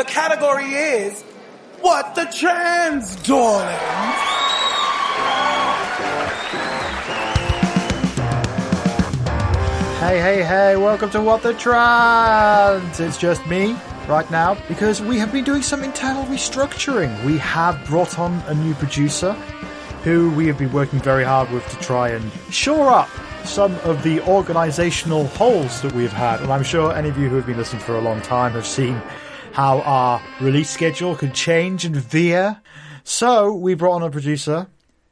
The category is What the Trans, darling? Hey, welcome to What the Trans! It's just me right now because we have been doing some internal restructuring. We have brought on a new producer who we have been working very hard with to try and shore up some of the organisational holes that we've had. And I'm sure any of you who have been listening for a long time have seen how our release schedule could change and veer. So we brought on a producer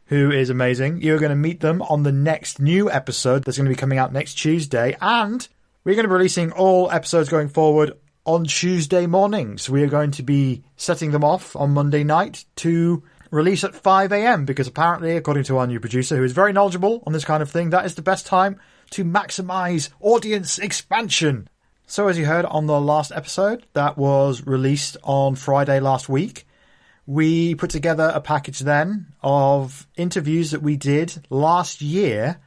who is amazing. You're going to meet them on the next new episode that's going to be coming out next Tuesday. And we're going to be releasing all episodes going forward on Tuesday mornings. We are going to be setting them off on Monday night to release at 5 a.m. because apparently, according to our new producer, who is very knowledgeable on this kind of thing, that is the best time to maximise audience expansion. So as you heard on the last episode that was released on Friday last week, we put together a package then of interviews that we did last year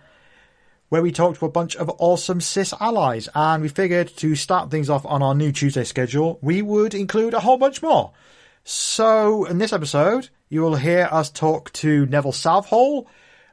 where we talked to a bunch of awesome cis allies, and we figured to start things off on our new Tuesday schedule, we would include a whole bunch more. So in this episode, you will hear us talk to Neville Southall,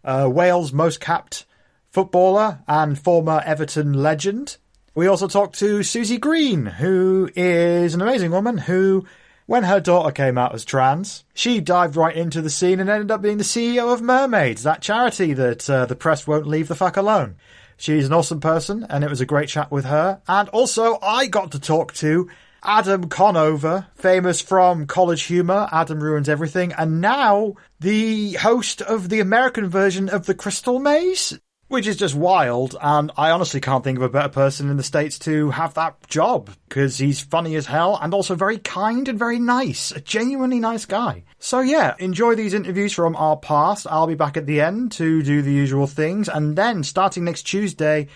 Wales' most capped footballer and former Everton legend. We also talk to Susie Green, who is an amazing woman who, when her daughter came out as trans, she dived right into the scene and ended up being the CEO of Mermaids, that charity that the press won't leave the fuck alone. She's an awesome person, and it was a great chat with her. And also, I got to talk to Adam Conover, famous from College Humor, Adam Ruins Everything, and now the host of the American version of The Crystal Maze, which is just wild, and I honestly can't think of a better person in the States to have that job, because he's funny as hell, and also very kind and very nice, a genuinely nice guy. So yeah, enjoy these interviews from our past. I'll be back at the end to do the usual things, and then, starting next Tuesday,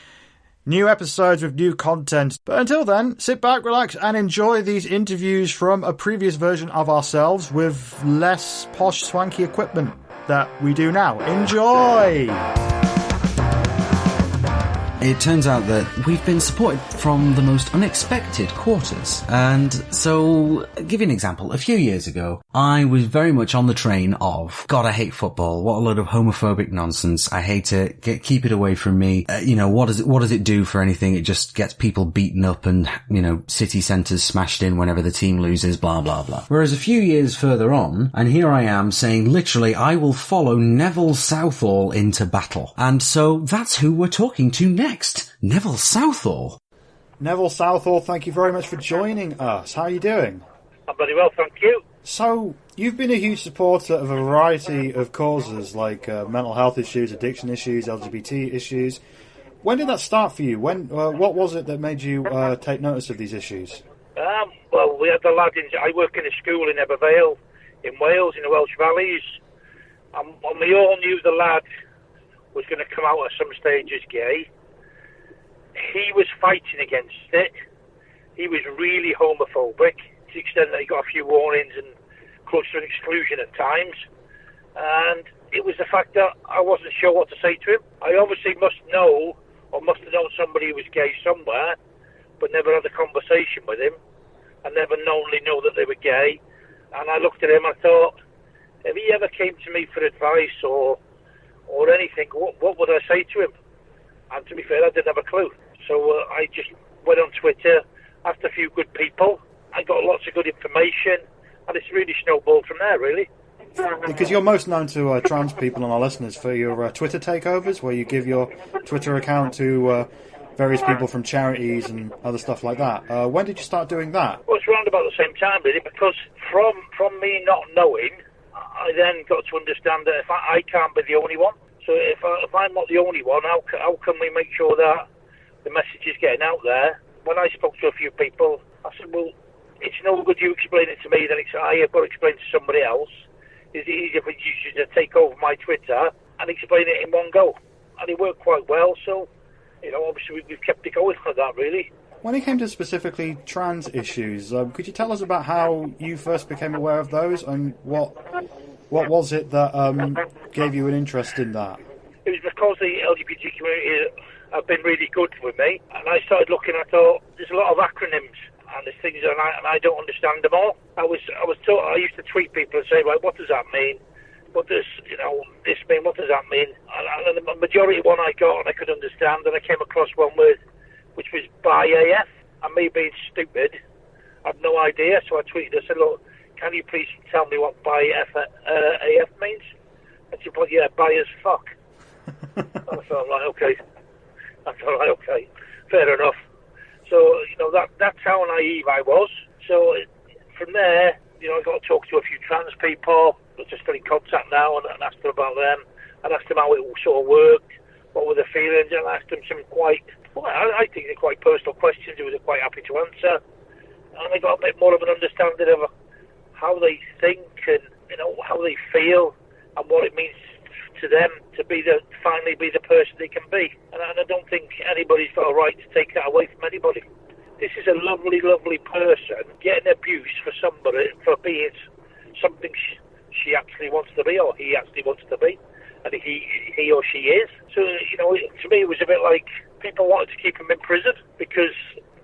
new episodes with new content. But until then, sit back, relax, and enjoy these interviews from a previous version of ourselves with less posh, swanky equipment that we do now. Enjoy! It turns out that we've been supported from the most unexpected quarters. And so, I'll give you an example. A few years ago, I was very much on the train of, God, I hate football. What a load of homophobic nonsense. I hate it. Keep it away from me. What does it do for anything? It just gets people beaten up and, city centres smashed in whenever the team loses, blah, blah, blah. Whereas a few years further on, and here I am saying, literally, I will follow Neville Southall into battle. And so that's who we're talking to next. Neville Southall. Neville Southall, thank you very much for joining us. How are you doing? I'm very well, thank you. So, you've been a huge supporter of a variety of causes like mental health issues, addiction issues, LGBT issues. When did that start for you? What was it that made you take notice of these issues? Well, we had the lad I work in a school in Ebervale, in Wales, in the Welsh Valleys. And we all knew the lad was going to come out at some stage as gay. He was fighting against it. He was really homophobic, to the extent that he got a few warnings and close to an exclusion at times. And it was the fact that I wasn't sure what to say to him. I obviously must have known somebody who was gay somewhere, but never had a conversation with him. I never knowingly know that they were gay. And I looked at him and I thought, if he ever came to me for advice or anything, what would I say to him? And to be fair, I didn't have a clue. So I just went on Twitter, asked a few good people, I got lots of good information, and it's really snowballed from there, really. Because you're most known to trans people and our listeners for your Twitter takeovers, where you give your Twitter account to various people from charities and other stuff like that. When did you start doing that? Well, it's around about the same time, really, because from me not knowing, I then got to understand that if I can't be the only one. So if I'm not the only one, how can we make sure that the message is getting out there? When I spoke to a few people, I said, well, it's no good you explain it to me, then I have got to explain to somebody else. Is it easier for you to take over my Twitter and explain it in one go? And it worked quite well, so, obviously we've kept it going like that, really. When it came to specifically trans issues, could you tell us about how you first became aware of those and what was it that gave you an interest in that? It was because the LGBT community have been really good with me, and I started looking, I thought, there's a lot of acronyms, and there's things and I don't understand them all. I used to tweet people and say, right, what does that mean? What does this mean? What does that mean? And the majority one I got and I could understand, and I came across one which was bi AF, and me being stupid, I had no idea. So I tweeted, I said, look, can you please tell me what bi AF means? And she put, yeah, bi as fuck. And I thought, right, okay. Fair enough. So, that's how naive I was. So from there, I got to talk to a few trans people, which are still in contact now, and asked them about them. And asked them how it sort of worked, what were the feelings, and I asked them some I think they're quite personal questions who were quite happy to answer. And I got a bit more of an understanding of how they think and, how they feel and what it means to them to finally be the person they can be. And I don't think anybody's got a right to take that away from anybody. This is a lovely, lovely person getting abuse for somebody for being something she actually wants to be, or he actually wants to be, and he or she is. So, to me it was a bit like people wanted to keep him in prison because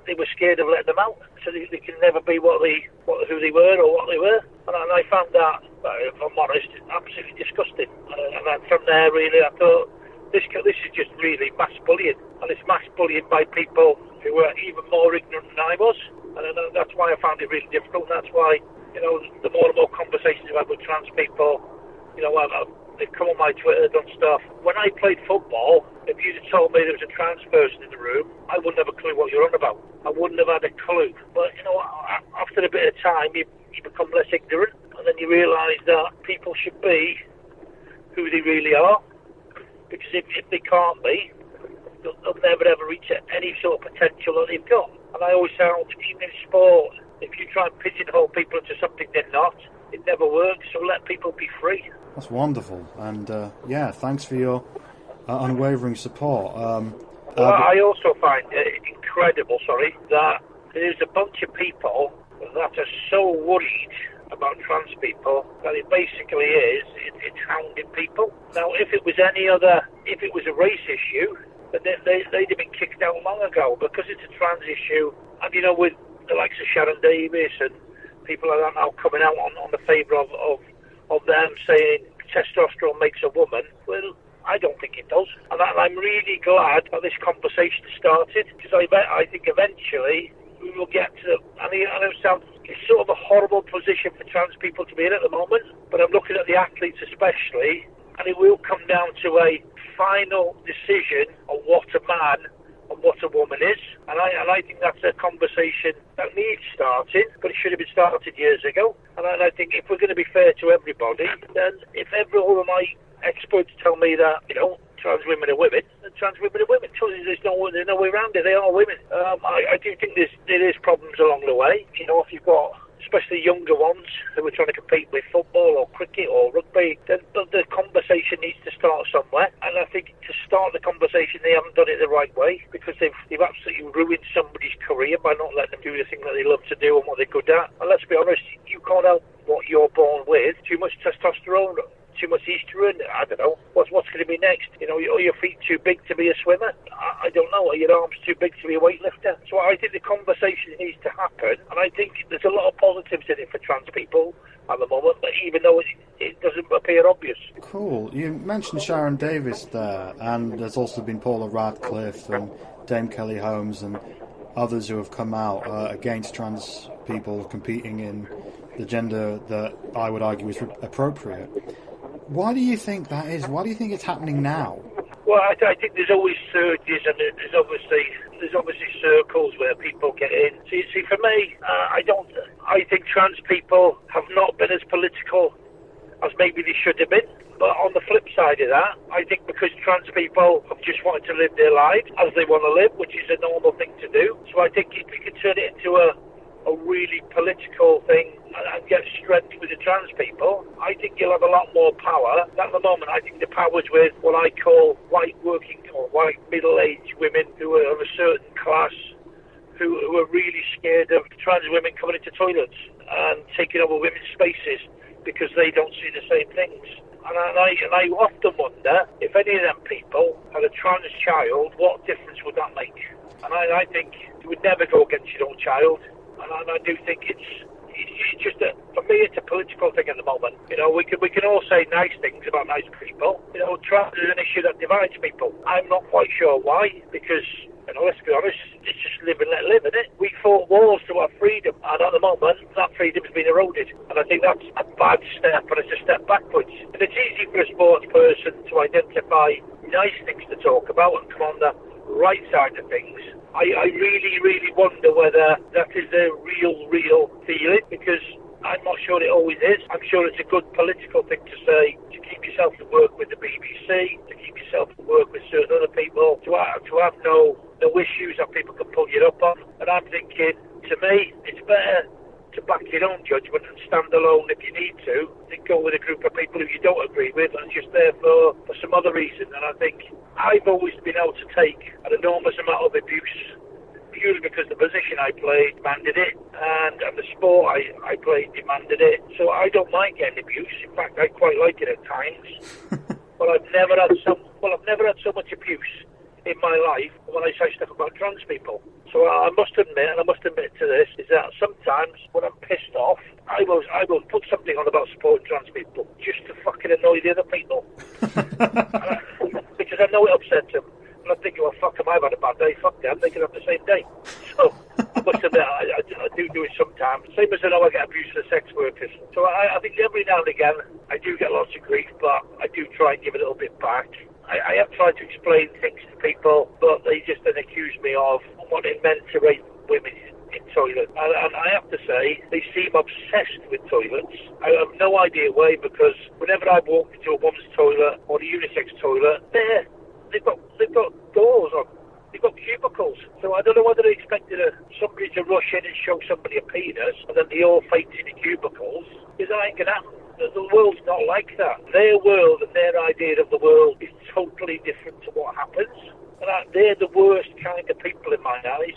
they were scared of letting them out, so they can never be who they were or what they were. And I found that, if I'm honest, absolutely disgusting. And then from there, really, I thought, this is just really mass bullying. And it's mass bullying by people who were even more ignorant than I was. And that's why I found it really difficult. And that's why, the more and more conversations I've had with trans people, they've come on my Twitter, done stuff. When I played football, if you'd have told me there was a trans person in the room, I wouldn't have a clue what you're on about. I wouldn't have had a clue. But, after a bit of time, you become less ignorant, and then you realise that people should be who they really are. Because if they can't be, they'll never ever reach any sort of potential that they've got. And I always found, even in sport, if you try and pigeonhole people into something they're not, it never works. So let people be free. That's wonderful, and thanks for your unwavering support. I also find it incredible, that there's a bunch of people that are so worried about trans people that it basically it's hounding people. Now, if it was a race issue, then they'd have been kicked out long ago. Because it's a trans issue, and with the likes of Sharon Davis and people like that now coming out on the favour of them saying testosterone makes a woman, well, I don't think it does. And I'm really glad that this conversation started, because I think eventually we will get to, I know it's sort of a horrible position for trans people to be in at the moment, but I'm looking at the athletes especially, and it will come down to a final decision on what a man and what a woman is. And I think that's a conversation that needs starting, but it should have been started years ago. And I think if we're going to be fair to everybody, then if all of my experts tell me that, trans women are women, then trans women are women. There's no way around it. They are women. I do think there is problems along the way. If you've got especially younger ones who are trying to compete with football or cricket or rugby, then the conversation needs to start somewhere. And I think to start the conversation, they haven't done it the right way, because they've absolutely ruined somebody's career by not letting them do the thing that they love to do and what they're good at. And let's be honest, you can't help what you're born with. Too much testosterone, too much estrogen, I don't know. What's going to be next? Are your feet too big to be a swimmer? I don't know. Are your arms too big to be a weightlifter? So I think the conversation needs to happen, and I think there's a lot of positives in it for trans people at the moment, but even though it doesn't appear obvious. Cool. You mentioned Sharon Davis there, and there's also been Paula Radcliffe and Dame Kelly Holmes and others who have come out against trans people competing in the gender that I would argue is appropriate. Why do you think that is? Why do you think it's happening now? Well, I think there's always surges, and there's obviously circles where people get in. See, for me, I think trans people have not been as political as maybe they should have been. But on the flip side of that, I think because trans people have just wanted to live their lives as they want to live, which is a normal thing to do. So I think if we could turn it into a really political thing and get strength with the trans people, I think you'll have a lot more power. At the moment, I think the power's with what I call white working or white middle-aged women who are of a certain class, who are really scared of trans women coming into toilets and taking over women's spaces because they don't see the same things. And I often wonder, if any of them people had a trans child, what difference would that make? And I think you would never go against your own child. and I do think it's just for me, it's a political thing at the moment. You know, we can all say nice things about nice people. You know, trans is an issue that divides people. I'm not quite sure why, because, you know, let's be honest, it's just live and let live, isn't it? We fought wars to our freedom, and at the moment, that freedom has been eroded. And I think that's a bad step, and it's a step backwards. And it's easy for a sports person to identify nice things to talk about and come on the right side of things. I really, really wonder whether that is the real feeling, because I'm not sure it always is. I'm sure it's a good political thing to say, to keep yourself to work with the BBC, to keep yourself to work with certain other people, to have no issues that people can pull you up on. And I'm thinking, to me, it's better to back your own judgment and stand alone if you need to, than go with a group of people who you don't agree with and just there for some other reason. And I think I've always been able to take an enormous amount of abuse purely because the position I played demanded it, and the sport I played demanded it. So I don't mind getting abuse. In fact, I quite like it at times. But I've never had so much abuse in my life when I say stuff about trans people. So I must admit, and I must admit to this, is that sometimes when I'm pissed off, I will put something on about supporting trans people just to fucking annoy the other people. Because I know it upsets them. And I'm thinking, well, fuck them, I've had a bad day, fuck them, they can have the same day. So I must admit, I do it sometimes. Same as I know I get abused for sex workers. So I think every now and again, I do get lots of grief, but I do try and give a little bit back. I have tried to explain things to people, but they just then accuse me of wanting men to rape women in toilets. And I have to say, they seem obsessed with toilets. I have no idea why, because whenever I've walked into a woman's toilet or a unisex toilet, they've got doors on. They've got cubicles. So I don't know whether they expected somebody to rush in and show somebody a penis and then they all fight in the cubicles. Because that ain't going to happen. The world's not like that. Their world and their idea of the world is totally different to what happens. And they're the worst kind of people in my eyes,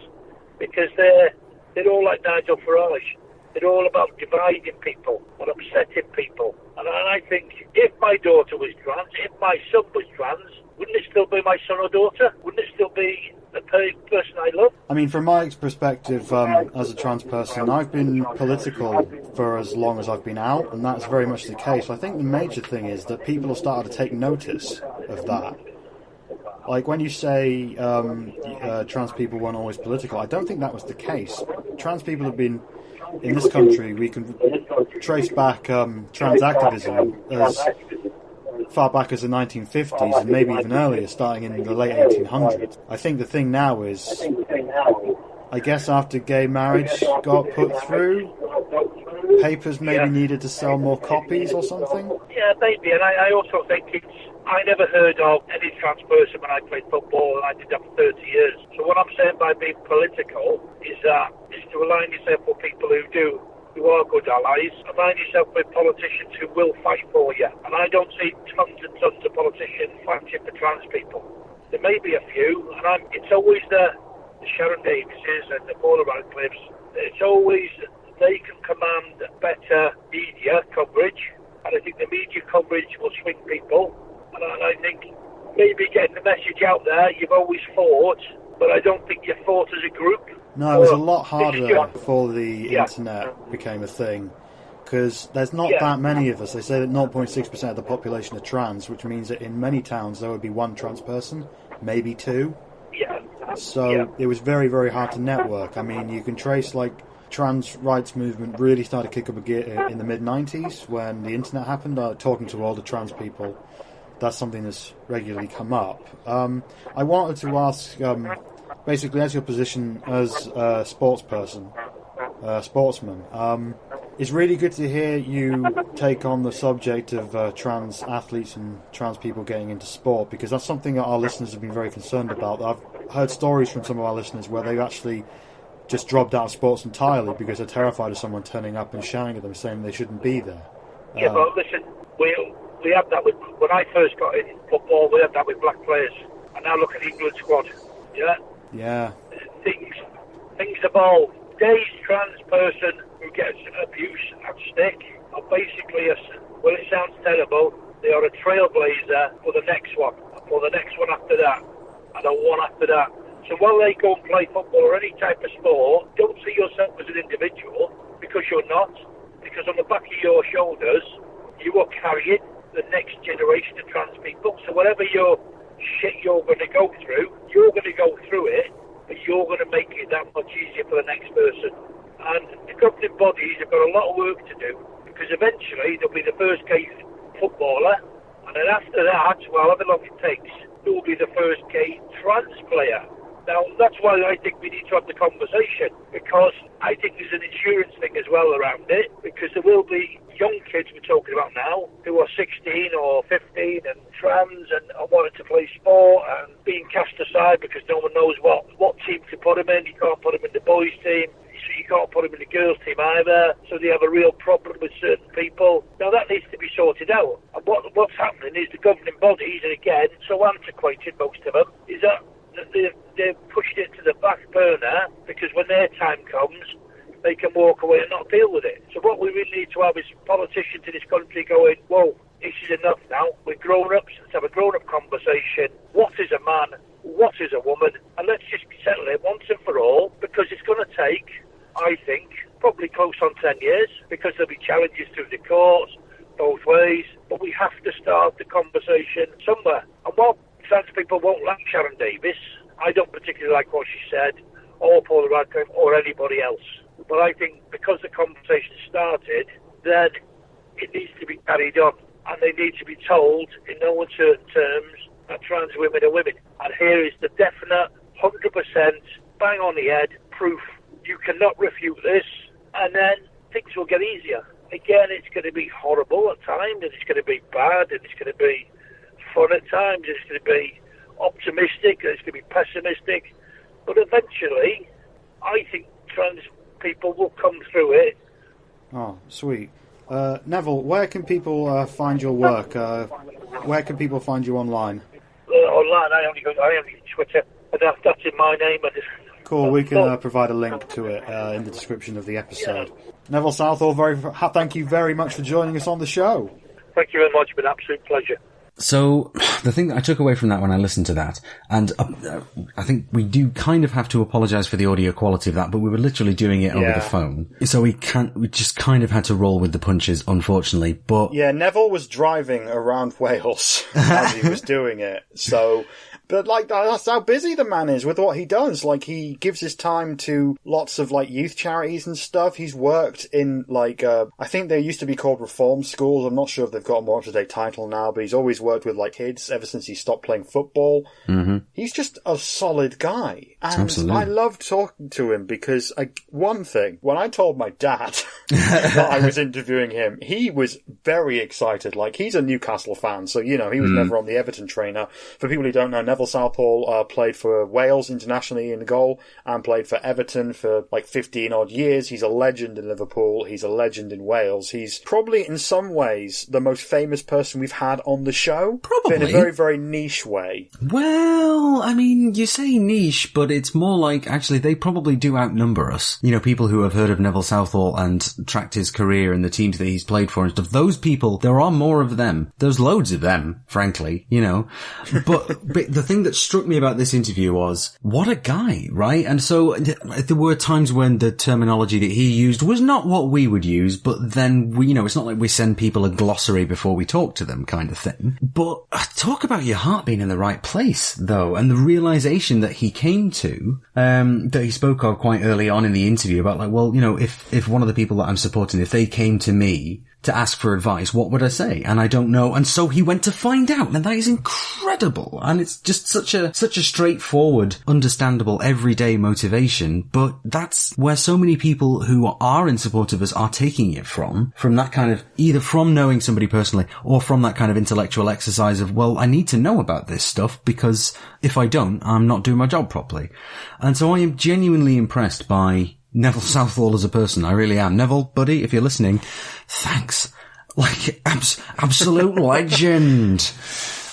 because they're all like Nigel Farage. They're all about dividing people and upsetting people. And I think if my daughter was trans, if my son was trans, wouldn't it still be my son or daughter? Wouldn't it still be the person I love? I mean, from my perspective, as a trans person, I've been political for as long as I've been out, and that's very much the case. I think the major thing is that people have started to take notice of that. Like, when you say trans people weren't always political, I don't think that was the case. Trans people have been, in this country, we can trace back trans activism as far back as the 1950s and maybe even earlier, starting in the late 1800s. I think the thing now is, I guess after gay marriage got put through, papers maybe needed to sell more copies or something? Yeah, maybe, and I also think I never heard of any trans person when I played football, and I did that for 30 years. So what I'm saying by being political is to align yourself with people who are good allies, align yourself with politicians who will fight for you. And I don't see tons and tons of politicians fighting for trans people. There may be a few, and it's always the Sharon Davises and the Paula Radcliffes. It's always, they can command better media coverage, and I think the media coverage will swing people. And I think maybe getting the message out there, you've always fought, but I don't think you fought as a group. No, it was a lot harder before the internet became a thing, because there's not that many of us. They say that 0.6% of the population are trans, which means that in many towns there would be one trans person, maybe two. So it was very, very hard to network. I mean, you can trace, like, trans rights movement really started to kick up a gear in the mid-90s when the internet happened. Talking to all the trans people, that's something that's regularly come up. I wanted to ask, basically, as your position as a sportsman, it's really good to hear you take on the subject of trans athletes and trans people getting into sport, because that's something that our listeners have been very concerned about. I've heard stories from some of our listeners where they've actually just dropped out of sports entirely because they're terrified of someone turning up and shouting at them saying they shouldn't be there. Yeah, but listen, we had that with, when I first got in football, we had that with black players, and now look at the England squad. Yeah. Things evolve. Today's trans person who gets abuse and stick are basically well, it sounds terrible, they are a trailblazer for the next one, for the next one after that, and the one after that. So while they go and play football or any type of sport, don't see yourself as an individual, because you're not. Because on the back of your shoulders, you are carrying the next generation of trans people. So whatever your shit you're going to go through, you're going to go through it, but you're going to make it that much easier for the next person. And the governing bodies have got a lot of work to do, because eventually there'll be the first gay footballer, and then after that, well, however long it takes, there will be the first gay trans player. Now, that's why I think we need to have the conversation, because I think there's an insurance thing as well around it, because there will be young kids we're talking about now who are 16 or 15 and trans and are wanting to play sport and being cast aside because no one knows what team to put them in. You can't put them in the boys' team, so you can't put them in the girls' team either, so they have a real problem with certain people. Now, that needs to be sorted out. And what's happening is the governing bodies, and again, so antiquated, most of them, is that they've pushed it to the back burner, because when their time comes, they can walk away and not deal with it. So what we really need to have is politicians in this country going, whoa, this is enough now. We're grown-ups. Let's have a grown-up conversation. What is a man? What is a woman? And let's just settle it once and for all, because it's going to take, I think, probably close on 10 years, because there'll be challenges through the courts, both ways. But we have to start the conversation somewhere. And while trans people won't like Sharon Davis, I don't particularly like what she said, or Paula Radcliffe, or anybody else. But I think because the conversation started, then it needs to be carried on. And they need to be told in no uncertain terms that trans women are women. And here is the definite, 100%, bang on the head, proof. You cannot refute this, and then things will get easier. Again, it's going to be horrible at times, and it's going to be bad, and it's going to be fun at times, and it's going to be optimistic, and it's going to be pessimistic. But eventually, I think trans people will come through it. Oh, sweet. Neville, where can people find your work? Where can people find you online? Online, I only Twitter, and that's in my name. Cool, we can provide a link to it in the description of the episode. Yeah. Neville Southall, thank you very much for joining us on the show. Thank you very much, it's been an absolute pleasure. So, the thing that I took away from that when I listened to that, and I think we do kind of have to apologise for the audio quality of that, but we were literally doing it over the phone. So we just kind of had to roll with the punches, unfortunately, but... Yeah, Neville was driving around Wales as he was doing it, so... But, like, that's how busy the man is with what he does. Like, he gives his time to lots of, like, youth charities and stuff. He's worked in, like, I think they used to be called reform schools. I'm not sure if they've got a more up-to-date title now, but he's always worked with, like, kids ever since he stopped playing football. Mm-hmm. He's just a solid guy. And absolutely. I love talking to him because, one thing, when I told my dad that I was interviewing him, he was very excited. Like, he's a Newcastle fan, so, you know, he was never on the Everton trainer. For people who don't know, Neville Southall played for Wales internationally in the goal and played for Everton for like 15 odd years. He's a legend in Liverpool. He's a legend in Wales. He's probably in some ways the most famous person we've had on the show. Probably. But in a very, very niche way. Well, I mean, you say niche, but it's more like actually they probably do outnumber us. You know, people who have heard of Neville Southall and tracked his career and the teams that he's played for and stuff. Those people, there are more of them. There's loads of them, frankly, you know. But the thing that struck me about this interview was, what a guy, right? And so there were times when the terminology that he used was not what we would use, but then we, you know, it's not like we send people a glossary before we talk to them kind of thing. But talk about your heart being in the right place, though, and the realization that he came to, that he spoke of quite early on in the interview about like, well, you know, if one of the people that I'm supporting, if they came to me to ask for advice, what would I say? And I don't know. And so he went to find out. And that is incredible. And it's just such a straightforward, understandable, everyday motivation. But that's where so many people who are in support of us are taking it from that kind of, either from knowing somebody personally or from that kind of intellectual exercise of, well, I need to know about this stuff because if I don't, I'm not doing my job properly. And so I am genuinely impressed by Neville Southall as a person. I really am. Neville, buddy, if you're listening, thanks. Like, absolute legend.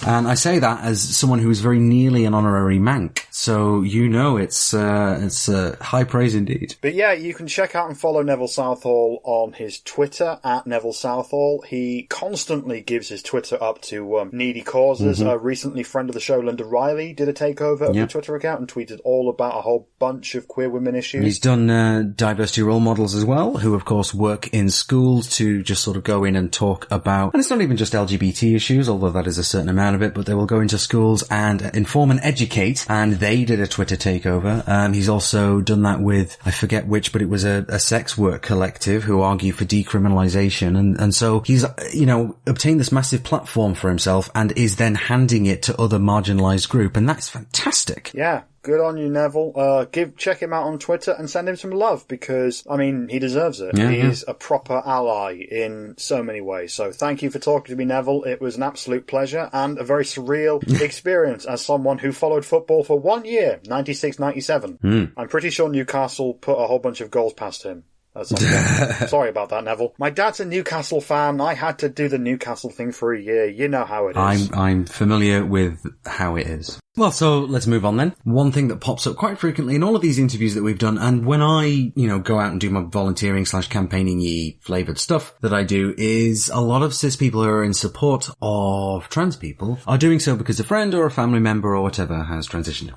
And I say that as someone who is very nearly an honorary Manc. So, it's high praise indeed. But yeah, you can check out and follow Neville Southall on his Twitter, at Neville Southall. He constantly gives his Twitter up to needy causes. Recently, friend of the show, Linda Riley, did a takeover of the Twitter account and tweeted all about a whole bunch of queer women issues. He's done diversity role models as well, who of course work in schools to just sort of go in and talk about, and it's not even just LGBT issues, although that is a certain amount of it, but they will go into schools and inform and educate, and they did a Twitter takeover. He's also done that with, I forget which, but it was a sex work collective who argue for decriminalisation, and so he's, obtained this massive platform for himself and is then handing it to other marginalised group, and that's fantastic. Yeah. Good on you, Neville. Check him out on Twitter and send him some love because, he deserves it. He is a proper ally in so many ways. So thank you for talking to me, Neville. It was an absolute pleasure and a very surreal experience as someone who followed football for 1 year, 96-97. I'm pretty sure Newcastle put a whole bunch of goals past him. Sorry about that, Neville. My dad's a Newcastle fan. I had to do the Newcastle thing for a year. You know how it is. I'm familiar with how it is. Well, so let's move on then. One thing that pops up quite frequently in all of these interviews that we've done, and when I, go out and do my volunteering / campaigning-y flavoured stuff that I do, is a lot of cis people who are in support of trans people are doing so because a friend or a family member or whatever has transitioned.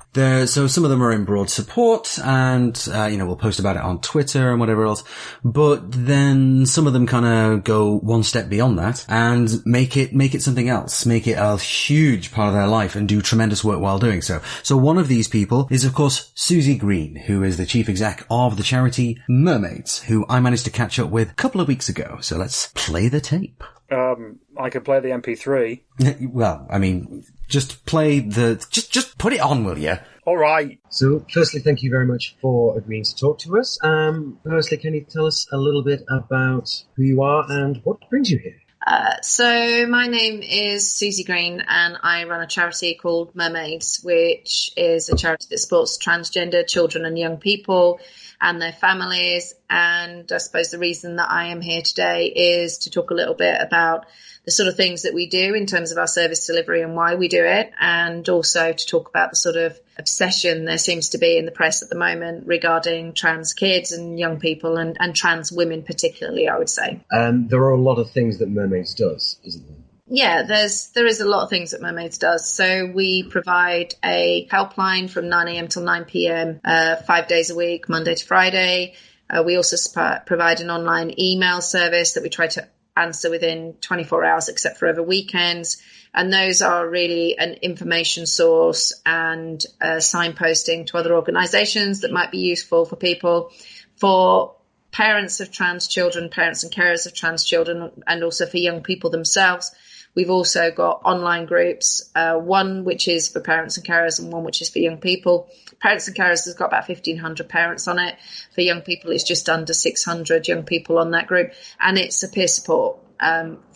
So some of them are in broad support and, we'll post about it on Twitter and whatever else. But then some of them kind of go one step beyond that and make it something else, make it a huge part of their life and do tremendous work while doing so. So one of these people is, of course, Susie Green, who is the chief exec of the charity Mermaids, who I managed to catch up with a couple of weeks ago. So let's play the tape. I could play the MP3. Well, just play just put it on, will you? All right. So, firstly, thank you very much for agreeing to talk to us. Firstly, can you tell us a little bit about who you are and what brings you here? So my name is Susie Green and I run a charity called Mermaids, which is a charity that supports transgender children and young people and their families. And I suppose the reason that I am here today is to talk a little bit about the sort of things that we do in terms of our service delivery and why we do it, and also to talk about the sort of obsession there seems to be in the press at the moment regarding trans kids and young people and trans women particularly, I would say. There are a lot of things that Mermaids does, isn't there? Yeah, there is a lot of things that Mermaids does. So we provide a helpline from 9 a.m. till 9 p.m, 5 days a week, Monday to Friday. We also provide an online email service that we try to answer within 24 hours, except for over weekends. And those are really an information source and signposting to other organisations that might be useful for people, for parents of trans children, parents and carers of trans children, and also for young people themselves. We've also got online groups, one which is for parents and carers and one which is for young people. Parents and carers has got about 1,500 parents on it. For young people, it's just under 600 young people on that group. And it's a peer support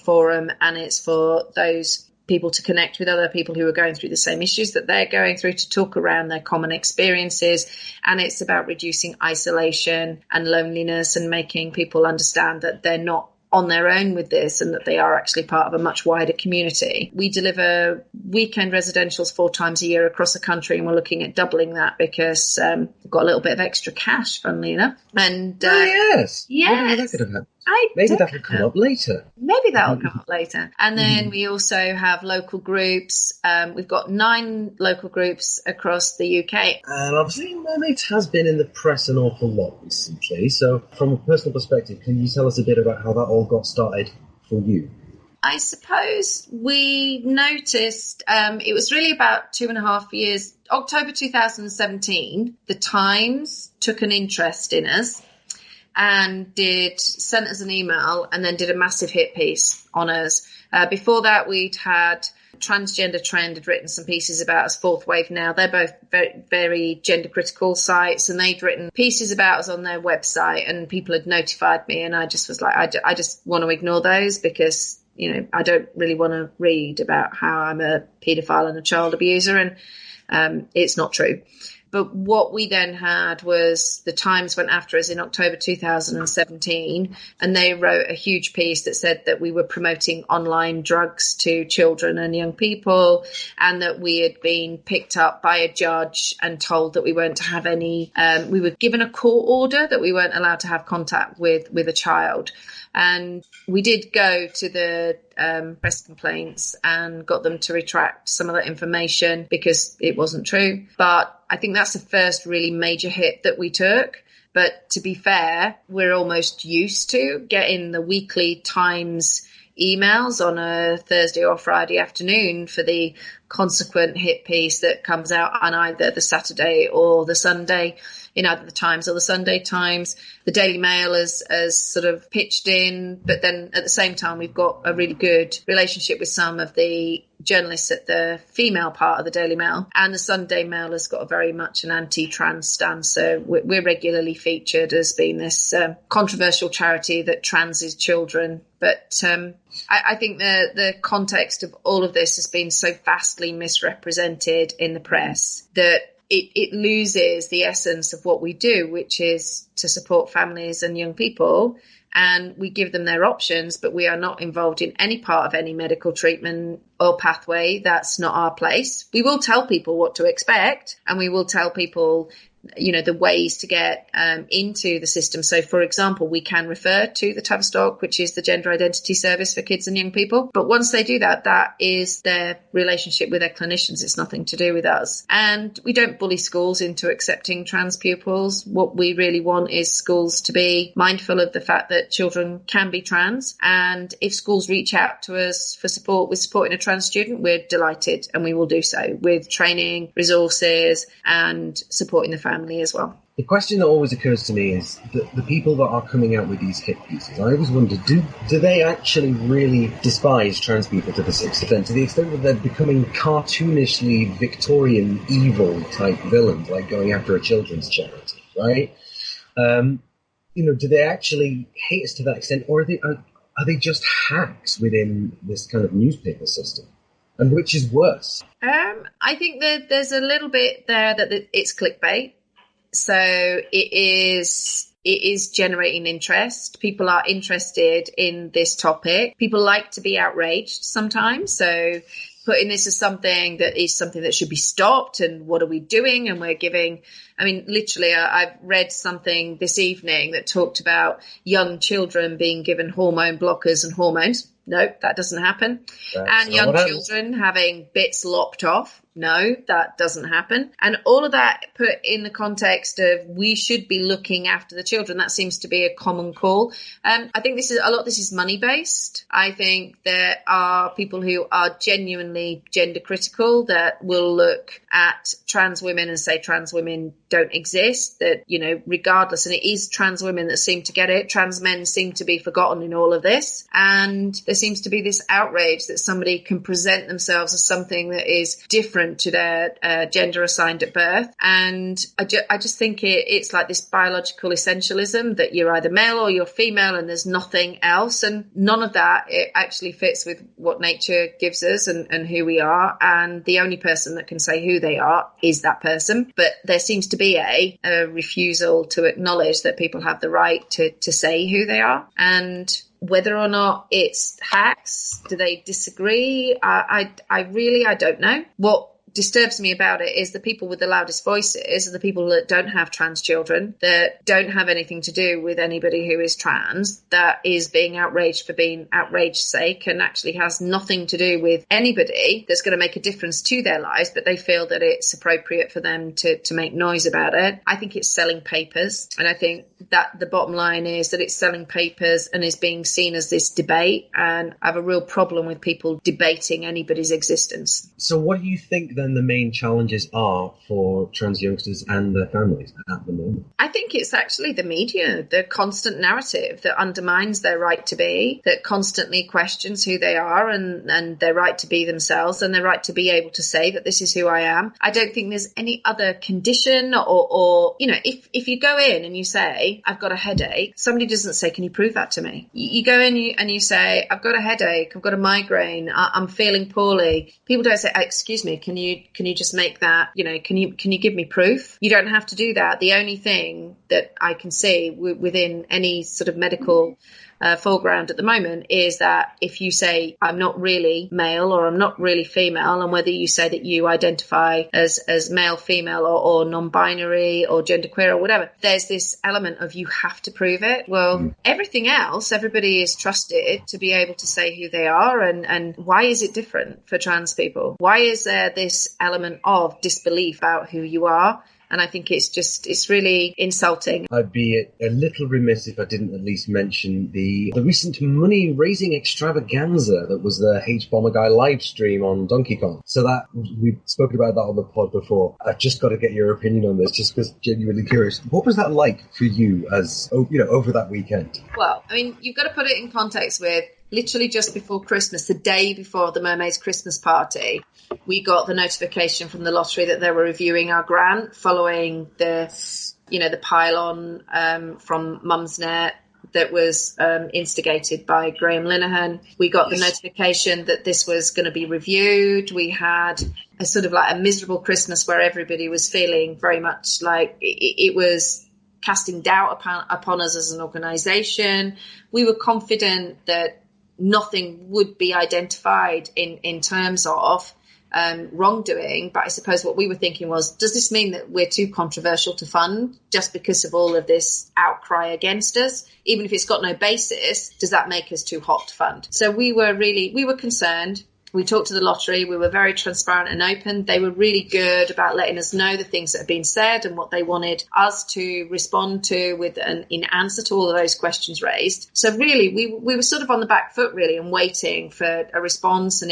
forum, and it's for those people to connect with other people who are going through the same issues that they're going through, to talk around their common experiences. And it's about reducing isolation and loneliness and making people understand that they're not on their own with this and that they are actually part of a much wider community. We deliver weekend residentials 4 times a year across the country, and we're looking at doubling that because we've got a little bit of extra cash, funnily enough. And yes. Yes. That could have happened. Maybe that will come up later. Maybe that will come up later. And then we also have local groups. We've got 9 local groups across the UK. And obviously Mermaids has been in the press an awful lot recently. So from a personal perspective, can you tell us a bit about how that all got started for you? I suppose we noticed it was really about 2.5 years, October 2017, the Times took an interest in us and sent us an email and then did a massive hit piece on us. Before that, we'd had Transgender Trend had written some pieces about us, Fourth Wave Now. They're both very, very gender critical sites, and they'd written pieces about us on their website, and people had notified me, and I just was like, I just want to ignore those because, I don't really want to read about how I'm a paedophile and a child abuser, and it's not true. But what we then had was the Times went after us in October 2017, and they wrote a huge piece that said that we were promoting online drugs to children and young people, and that we had been picked up by a judge and told that we weren't to have any, we were given a court order that we weren't allowed to have contact with a child. And we did go to the press complaints and got them to retract some of that information because it wasn't true. But I think that's the first really major hit that we took. But to be fair, we're almost used to getting the weekly Times emails on a Thursday or Friday afternoon for the consequent hit piece that comes out on either the Saturday or the Sunday, in either the Times or the Sunday Times. The Daily Mail has sort of pitched in, but then at the same time, we've got a really good relationship with some of the journalists at the female part of the Daily Mail, and the Sunday Mail has got a very much an anti-trans stance. So we're regularly featured as being this controversial charity that transes children. But I think the context of all of this has been so vastly misrepresented in the press that it loses the essence of what we do, which is to support families and young people. And we give them their options, but we are not involved in any part of any medical treatment or pathway. That's not our place. We will tell people what to expect, and we will tell people, you know, the ways to get into the system. So, for example, we can refer to the Tavistock, which is the gender identity service for kids and young people. But once they do that, that is their relationship with their clinicians. It's nothing to do with us. And we don't bully schools into accepting trans pupils. What we really want is schools to be mindful of the fact that children can be trans. And if schools reach out to us for support with supporting a trans student, we're delighted, and we will do so with training, resources, and supporting the family as well. The question that always occurs to me is the people that are coming out with these hit pieces. I always wonder, do they actually really despise trans people to this extent? To the extent that they're becoming cartoonishly Victorian evil type villains, like going after a children's charity, right? Do they actually hate us to that extent, or are they just hacks within this kind of newspaper system? And which is worse? I think that there's a little bit there that it's clickbait. So it is generating interest. People are interested in this topic. People like to be outraged sometimes. So putting this as something that should be stopped, and what are we doing? And we're giving, literally, I've read something this evening that talked about young children being given hormone blockers and hormones. No, that doesn't happen. And young children having bits lopped off. No, that doesn't happen. And all of that put in the context of we should be looking after the children. That seems to be a common call. I think this is money based. I think there are people who are genuinely gender critical that will look at trans women and say trans women don't exist, that, regardless, and it is trans women that seem to get it. Trans men seem to be forgotten in all of this. And there seems to be this outrage that somebody can present themselves as something that is different to their gender assigned at birth. And I just think it's like this biological essentialism that you're either male or you're female and there's nothing else. And none of that, it actually fits with what nature gives us and who we are. And the only person that can say who they are is that person. But there seems to be a refusal to acknowledge that people have the right to say who they are. And whether or not it's hacks, do they disagree? I don't know. What disturbs me about it is the people with the loudest voices are the people that don't have trans children, that don't have anything to do with anybody who is trans, that is being outraged for being outrage's sake, and actually has nothing to do with anybody that's going to make a difference to their lives, but they feel that it's appropriate for them to make noise about it. I think it's selling papers, and I think that the bottom line is that it's selling papers and is being seen as this debate, and I have a real problem with people debating anybody's existence. So what do you think then the main challenges are for trans youngsters and their families at the moment? I think it's actually the media, the constant narrative that undermines their right to be, that constantly questions who they are and their right to be themselves and their right to be able to say that this is who I am. I don't think there's any other condition or if you go in and you say, I've got a headache, somebody doesn't say, can you prove that to me? You go in and you say, I've got a headache, I've got a migraine, I'm feeling poorly. People don't say, excuse me, can you you just make that, can you give me proof? You don't have to do that. The only thing that I can see within any sort of medical foreground at the moment is that if you say I'm not really male or I'm not really female, and whether you say that you identify as male, female, or non-binary or genderqueer or whatever, there's this element of you have to prove it. Well, everything else, everybody is trusted to be able to say who they are, and why is it different for trans people? Why is there this element of disbelief about who you are? And I think it's really insulting. I'd be a little remiss if I didn't at least mention the recent money-raising extravaganza that was the H-Bomber Guy live stream on Donkey Kong. So that, we've spoken about that on the pod before. I've just got to get your opinion on this, just because genuinely curious. What was that like for you as, over that weekend? Well, I mean, you've got to put it in context with literally just before Christmas, the day before the Mermaids Christmas party, we got the notification from the lottery that they were reviewing our grant following the pile-on from Mumsnet that was instigated by Graham Linehan. We got the notification that this was going to be reviewed. We had a sort of like a miserable Christmas where everybody was feeling very much like it was casting doubt upon us as an organisation. We were confident that nothing would be identified in terms of wrongdoing, but I suppose what we were thinking was, does this mean that we're too controversial to fund just because of all of this outcry against us? Even if it's got no basis, does that make us too hot to fund? So we were concerned. We talked to the lottery. We were very transparent and open. They were really good about letting us know the things that had been said and what they wanted us to respond to in answer to all of those questions raised. So really, we were sort of on the back foot, really, and waiting for a response. And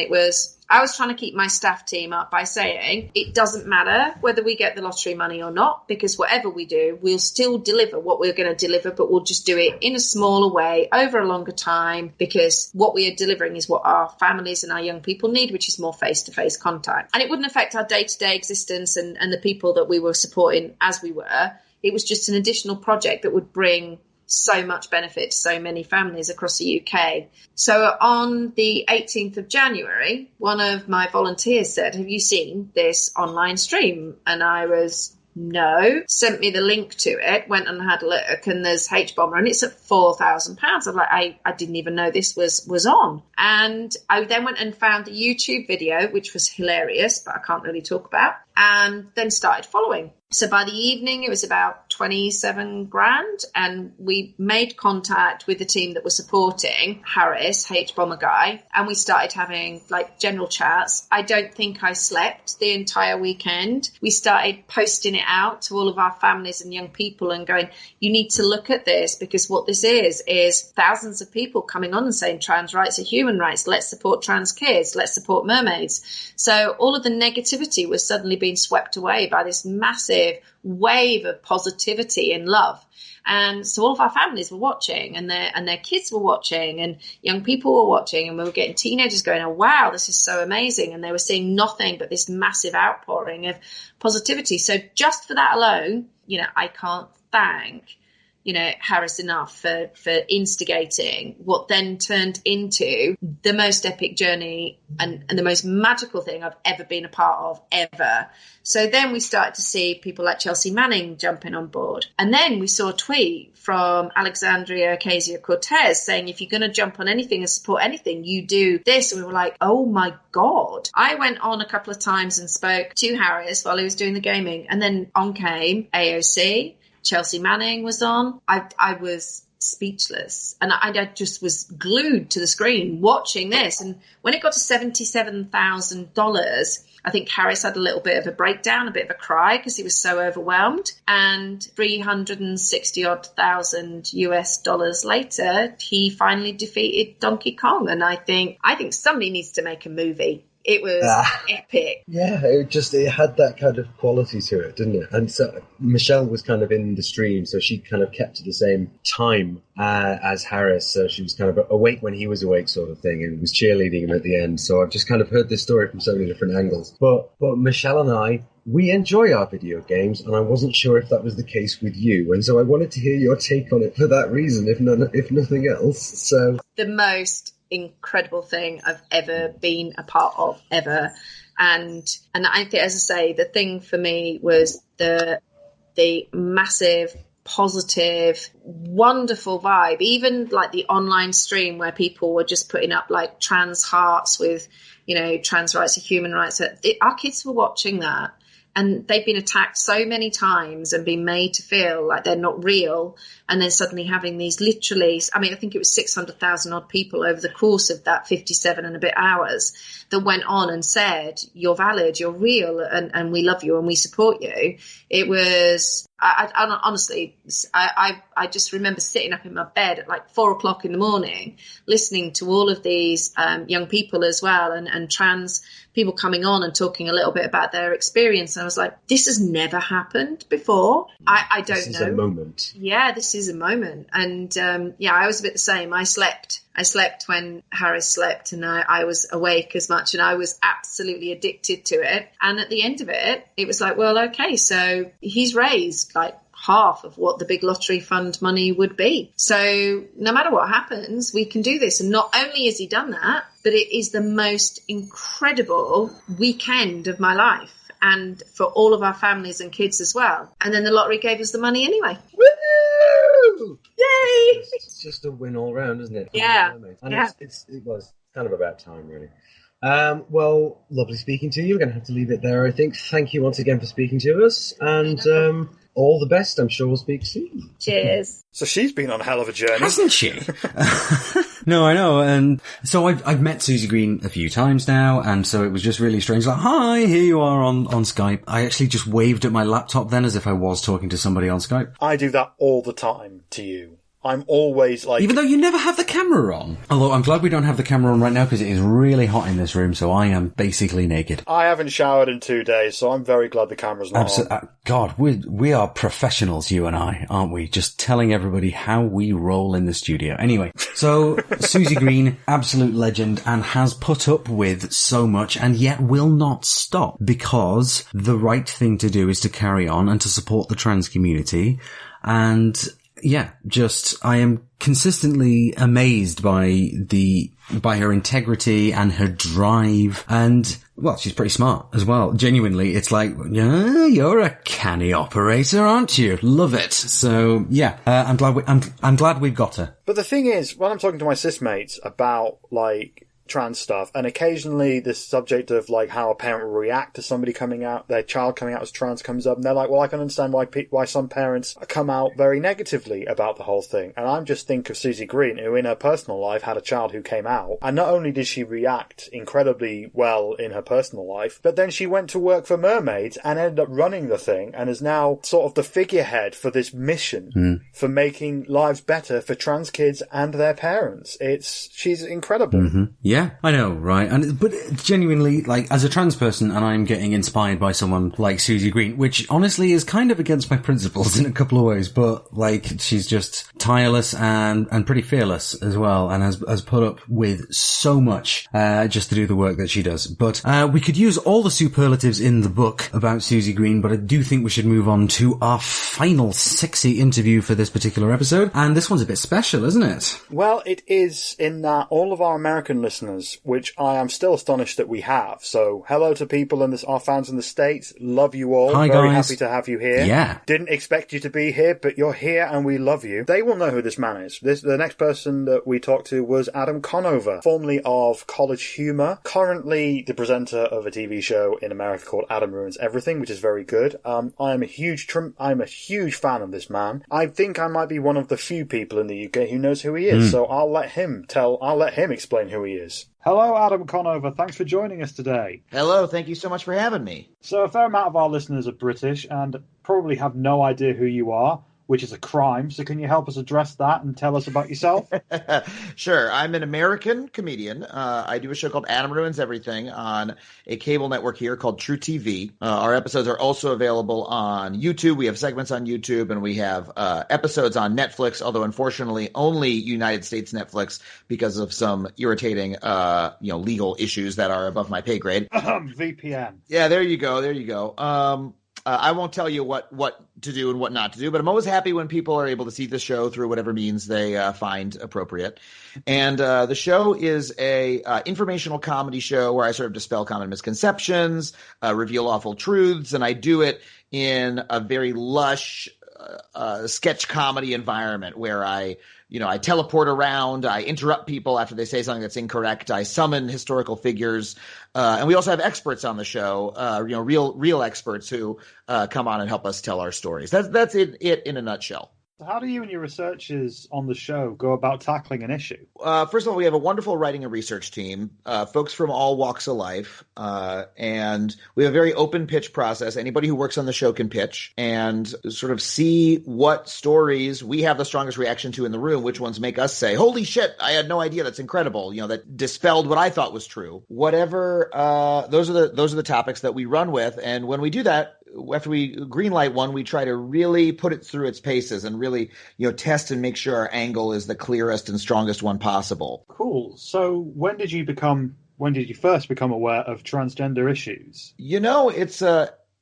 I was trying to keep my staff team up by saying it doesn't matter whether we get the lottery money or not, because whatever we do, we'll still deliver what we're going to deliver, but we'll just do it in a smaller way over a longer time, because what we are delivering is what our families and our young people need, which is more face-to-face contact. And it wouldn't affect our day-to-day existence and the people that we were supporting as we were. It was just an additional project that would bring so much benefit to so many families across the UK. So on the 18th of January, one of my volunteers said, have you seen this online stream? And I was, no. Sent me the link to it, went and had a look, and there's H-Bomber, and it's at £4,000. I'm like, I didn't even know this was on. And I then went and found the YouTube video, which was hilarious, but I can't really talk about, and then started following. So by the evening, it was about 27 grand, and we made contact with the team that was supporting Harris, H-Bomber Guy, and we started having like general chats. I don't think I slept the entire weekend. We started posting it out to all of our families and young people and going, you need to look at this, because what this is thousands of people coming on and saying trans rights are human rights. Let's support trans kids. Let's support mermaids. So all of the negativity was suddenly being swept away by this massive wave of positivity and love. And so all of our families were watching, and their kids were watching, and young people were watching, and we were getting teenagers going, oh wow, this is so amazing. And they were seeing nothing but this massive outpouring of positivity. So just for that alone, I can't thank Harris enough for instigating what then turned into the most epic journey and the most magical thing I've ever been a part of, ever. So then we started to see people like Chelsea Manning jumping on board. And then we saw a tweet from Alexandria Ocasio-Cortez saying, if you're going to jump on anything and support anything, you do this. And we were like, oh my God. I went on a couple of times and spoke to Harris while he was doing the gaming. And then on came AOC. Chelsea Manning was on. I was speechless, and I just was glued to the screen watching this. And when it got to $77,000, I think Harris had a little bit of a breakdown, a bit of a cry, because he was so overwhelmed. And 360,000 odd US dollars later, he finally defeated Donkey Kong. And I think somebody needs to make a movie. It was epic. Yeah, it had that kind of quality to it, didn't it? And so Michelle was kind of in the stream, so she kind of kept at the same time as Harris. So she was kind of awake when he was awake, sort of thing, and was cheerleading him at the end. So I've just kind of heard this story from so many different angles. But Michelle and I, we enjoy our video games, and I wasn't sure if that was the case with you. And so I wanted to hear your take on it for that reason, if nothing else. So the most incredible thing I've ever been a part of, ever. And I think, as I say, the thing for me was the massive, positive, wonderful vibe. Even like the online stream where people were just putting up like trans hearts with, trans rights or human rights. Our kids were watching that, and they've been attacked so many times and been made to feel like they're not real. And then suddenly having these literally, I think it was 600,000 odd people over the course of that 57 and a bit hours that went on and said, you're valid, you're real, and we love you and we support you. It was, I honestly, I just remember sitting up in my bed at like 4 o'clock in the morning, listening to all of these young people as well, and trans people coming on and talking a little bit about their experience. And I was like, this has never happened before. I don't know. This is a moment. Yeah, this is a moment. And I was a bit the same. I slept when Harris slept, and I was awake as much, and I was absolutely addicted to it. And at the end of it, it was like, well, okay, so he's raised like half of what the big lottery fund money would be. So no matter what happens, we can do this. And not only has he done that, but it is the most incredible weekend of my life, and for all of our families and kids as well. And then the lottery gave us the money anyway. Woo! Yay! It's just a win all round, isn't it? Yeah. And yeah. It was kind of about time, really. Well, lovely speaking to you. We're going to have to leave it there, I think. Thank you once again for speaking to us. And all the best. I'm sure we'll speak soon. Cheers. So she's been on a hell of a journey. Hasn't she? No, I know. And so I've met Susie Green a few times now, and so it was just really strange. Like, hi, here you are on Skype. I actually just waved at my laptop then as if I was talking to somebody on Skype. I do that all the time to you. I'm always like... Even though you never have the camera on. Although I'm glad we don't have the camera on right now because it is really hot in this room, so I am basically naked. I haven't showered in 2 days, so I'm very glad the camera's not on. God, we are professionals, you and I, aren't we? Just telling everybody how we roll in the studio. Anyway, so Susie Green, absolute legend, and has put up with so much and yet will not stop, because the right thing to do is to carry on and to support the trans community. And yeah, I am consistently amazed by her integrity and her drive, and well, she's pretty smart as well. Genuinely, it's like, yeah, you're a canny operator, aren't you? Love it. So yeah, I'm glad we've got her. But the thing is, when I'm talking to my cis mates about like trans stuff, and occasionally this subject of like how a parent will react to somebody their child coming out as trans comes up, and they're like, well, I can understand why some parents come out very negatively about the whole thing. And I'm just think of Susie Green, who in her personal life had a child who came out, and not only did she react incredibly well in her personal life, but then she went to work for Mermaids and ended up running the thing, and is now sort of the figurehead for this mission for making lives better for trans kids and their parents. She's incredible. Mm-hmm. Yeah, I know, right? But genuinely, like, as a trans person, and I'm getting inspired by someone like Susie Green, which honestly is kind of against my principles in a couple of ways, but like, she's just tireless and pretty fearless as well, and has put up with so much just to do the work that she does. But we could use all the superlatives in the book about Susie Green, but I do think we should move on to our final sexy interview for this particular episode, and this one's a bit special, isn't it? Well, it is, in that all of our American listeners, which I am still astonished that we have. So, hello to people our fans in the States. Love you all. Hi, very guys. Happy to have you here. Yeah. Didn't expect you to be here, but you're here and we love you. They will know who this man is. The next person that we talked to was Adam Conover, formerly of College Humor, currently the presenter of a TV show in America called Adam Ruins Everything, which is very good. I'm a huge fan of this man. I think I might be one of the few people in the UK who knows who he is. So I'll let him explain who he is. Hello, Adam Conover. Thanks for joining us today. Hello. Thank you so much for having me. So a fair amount of our listeners are British and probably have no idea who you are, which is a crime. So can you help us address that and tell us about yourself? Sure. I'm an American comedian. I do a show called Adam Ruins Everything on a cable network here called True TV. Our episodes are also available on YouTube. We have segments on YouTube, and we have episodes on Netflix, although unfortunately only United States Netflix because of some irritating legal issues that are above my pay grade. VPN. Yeah, there you go. I won't tell you what to do and what not to do, but I'm always happy when people are able to see the show through whatever means they find appropriate. And the show is a informational comedy show where I sort of dispel common misconceptions, reveal awful truths, and I do it in a very lush sketch comedy environment where I teleport around, I interrupt people after they say something that's incorrect, I summon historical figures, and we also have experts on the show, real experts who come on and help us tell our stories. That's it in a nutshell. So how do you and your researchers on the show go about tackling an issue? First of all, we have a wonderful writing and research team, folks from all walks of life, and we have a very open pitch process. Anybody who works on the show can pitch and sort of see what stories we have the strongest reaction to in the room, which ones make us say, holy shit, I had no idea, that's incredible, that dispelled what I thought was true. Whatever, those are the topics that we run with, and when we do that, after we greenlight one, we try to really put it through its paces and really, test and make sure our angle is the clearest and strongest one possible. Cool. So when did you first become aware of transgender issues?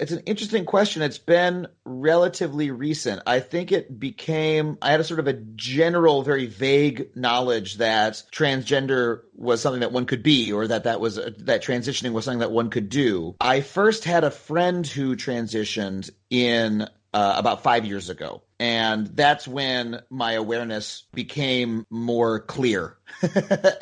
It's an interesting question. It's been relatively recent. I think I had a sort of a general, very vague knowledge that transgender was something that one could be, or that transitioning was something that one could do. I first had a friend who transitioned in about 5 years ago. And that's when my awareness became more clear.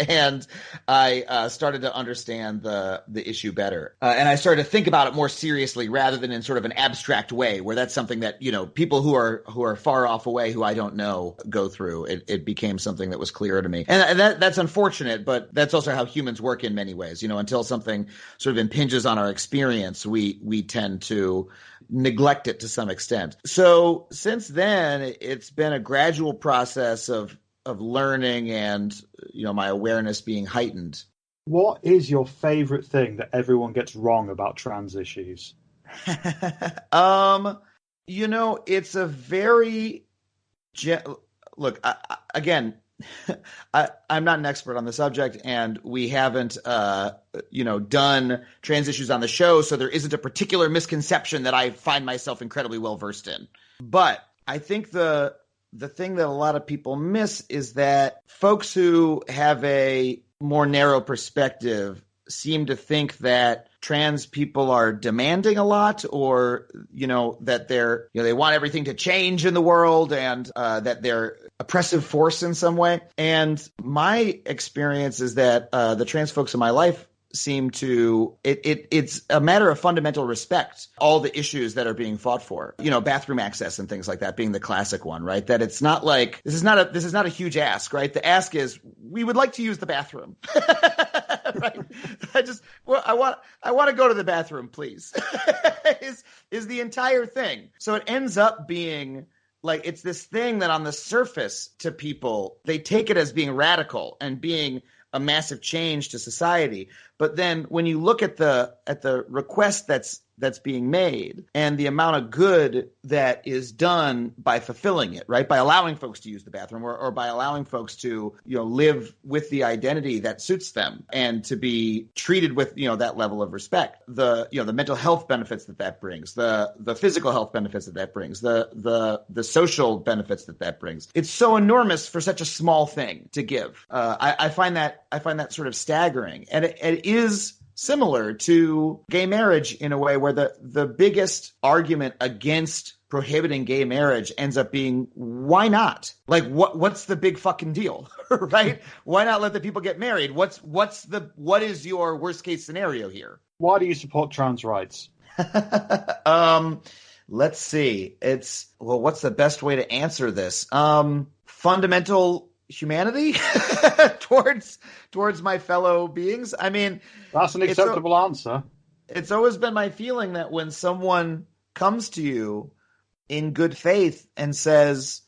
And I started to understand the issue better. And I started to think about it more seriously rather than in sort of an abstract way, where that's something that, people who are far off away, who I don't know, go through. It became something that was clearer to me. And that's unfortunate, but that's also how humans work in many ways. Until something sort of impinges on our experience, we tend to neglect it to some extent. So since then, it's been a gradual process of learning and, my awareness being heightened. What is your favorite thing that everyone gets wrong about trans issues? It's a very look, again, I'm not an expert on the subject, and we haven't, done trans issues on the show, so there isn't a particular misconception that I find myself incredibly well versed in. But I think the thing that a lot of people miss is that folks who have a more narrow perspective seem to think that trans people are demanding a lot, or, that they want everything to change in the world, and that they're oppressive force in some way. And my experience is that the trans folks in my life seem to it's a matter of fundamental respect, all the issues that are being fought for, bathroom access and things like that being the classic one, right? That it's not like this is not a huge ask, right? The ask is, we would like to use the bathroom. Right? I want to go to the bathroom, please. is the entire thing. So it ends up being like, it's this thing that on the surface to people, they take it as being radical and being a massive change to society. But then when you look at the request that's being made and the amount of good that is done by fulfilling it, right? By allowing folks to use the bathroom, or by allowing folks to, live with the identity that suits them and to be treated with, that level of respect. The mental health benefits that brings, the physical health benefits that brings, the social benefits that brings. It's so enormous for such a small thing to give. I find that sort of staggering. And it is similar to gay marriage in a way where the biggest argument against prohibiting gay marriage ends up being, why not? Like, what's the big fucking deal, right? Why not let the people get married? What is your worst case scenario here? Why do you support trans rights? Let's see. What's the best way to answer this? Fundamental humanity towards my fellow beings. I mean, that's an acceptable answer. It's always been my feeling that when someone comes to you in good faith and says,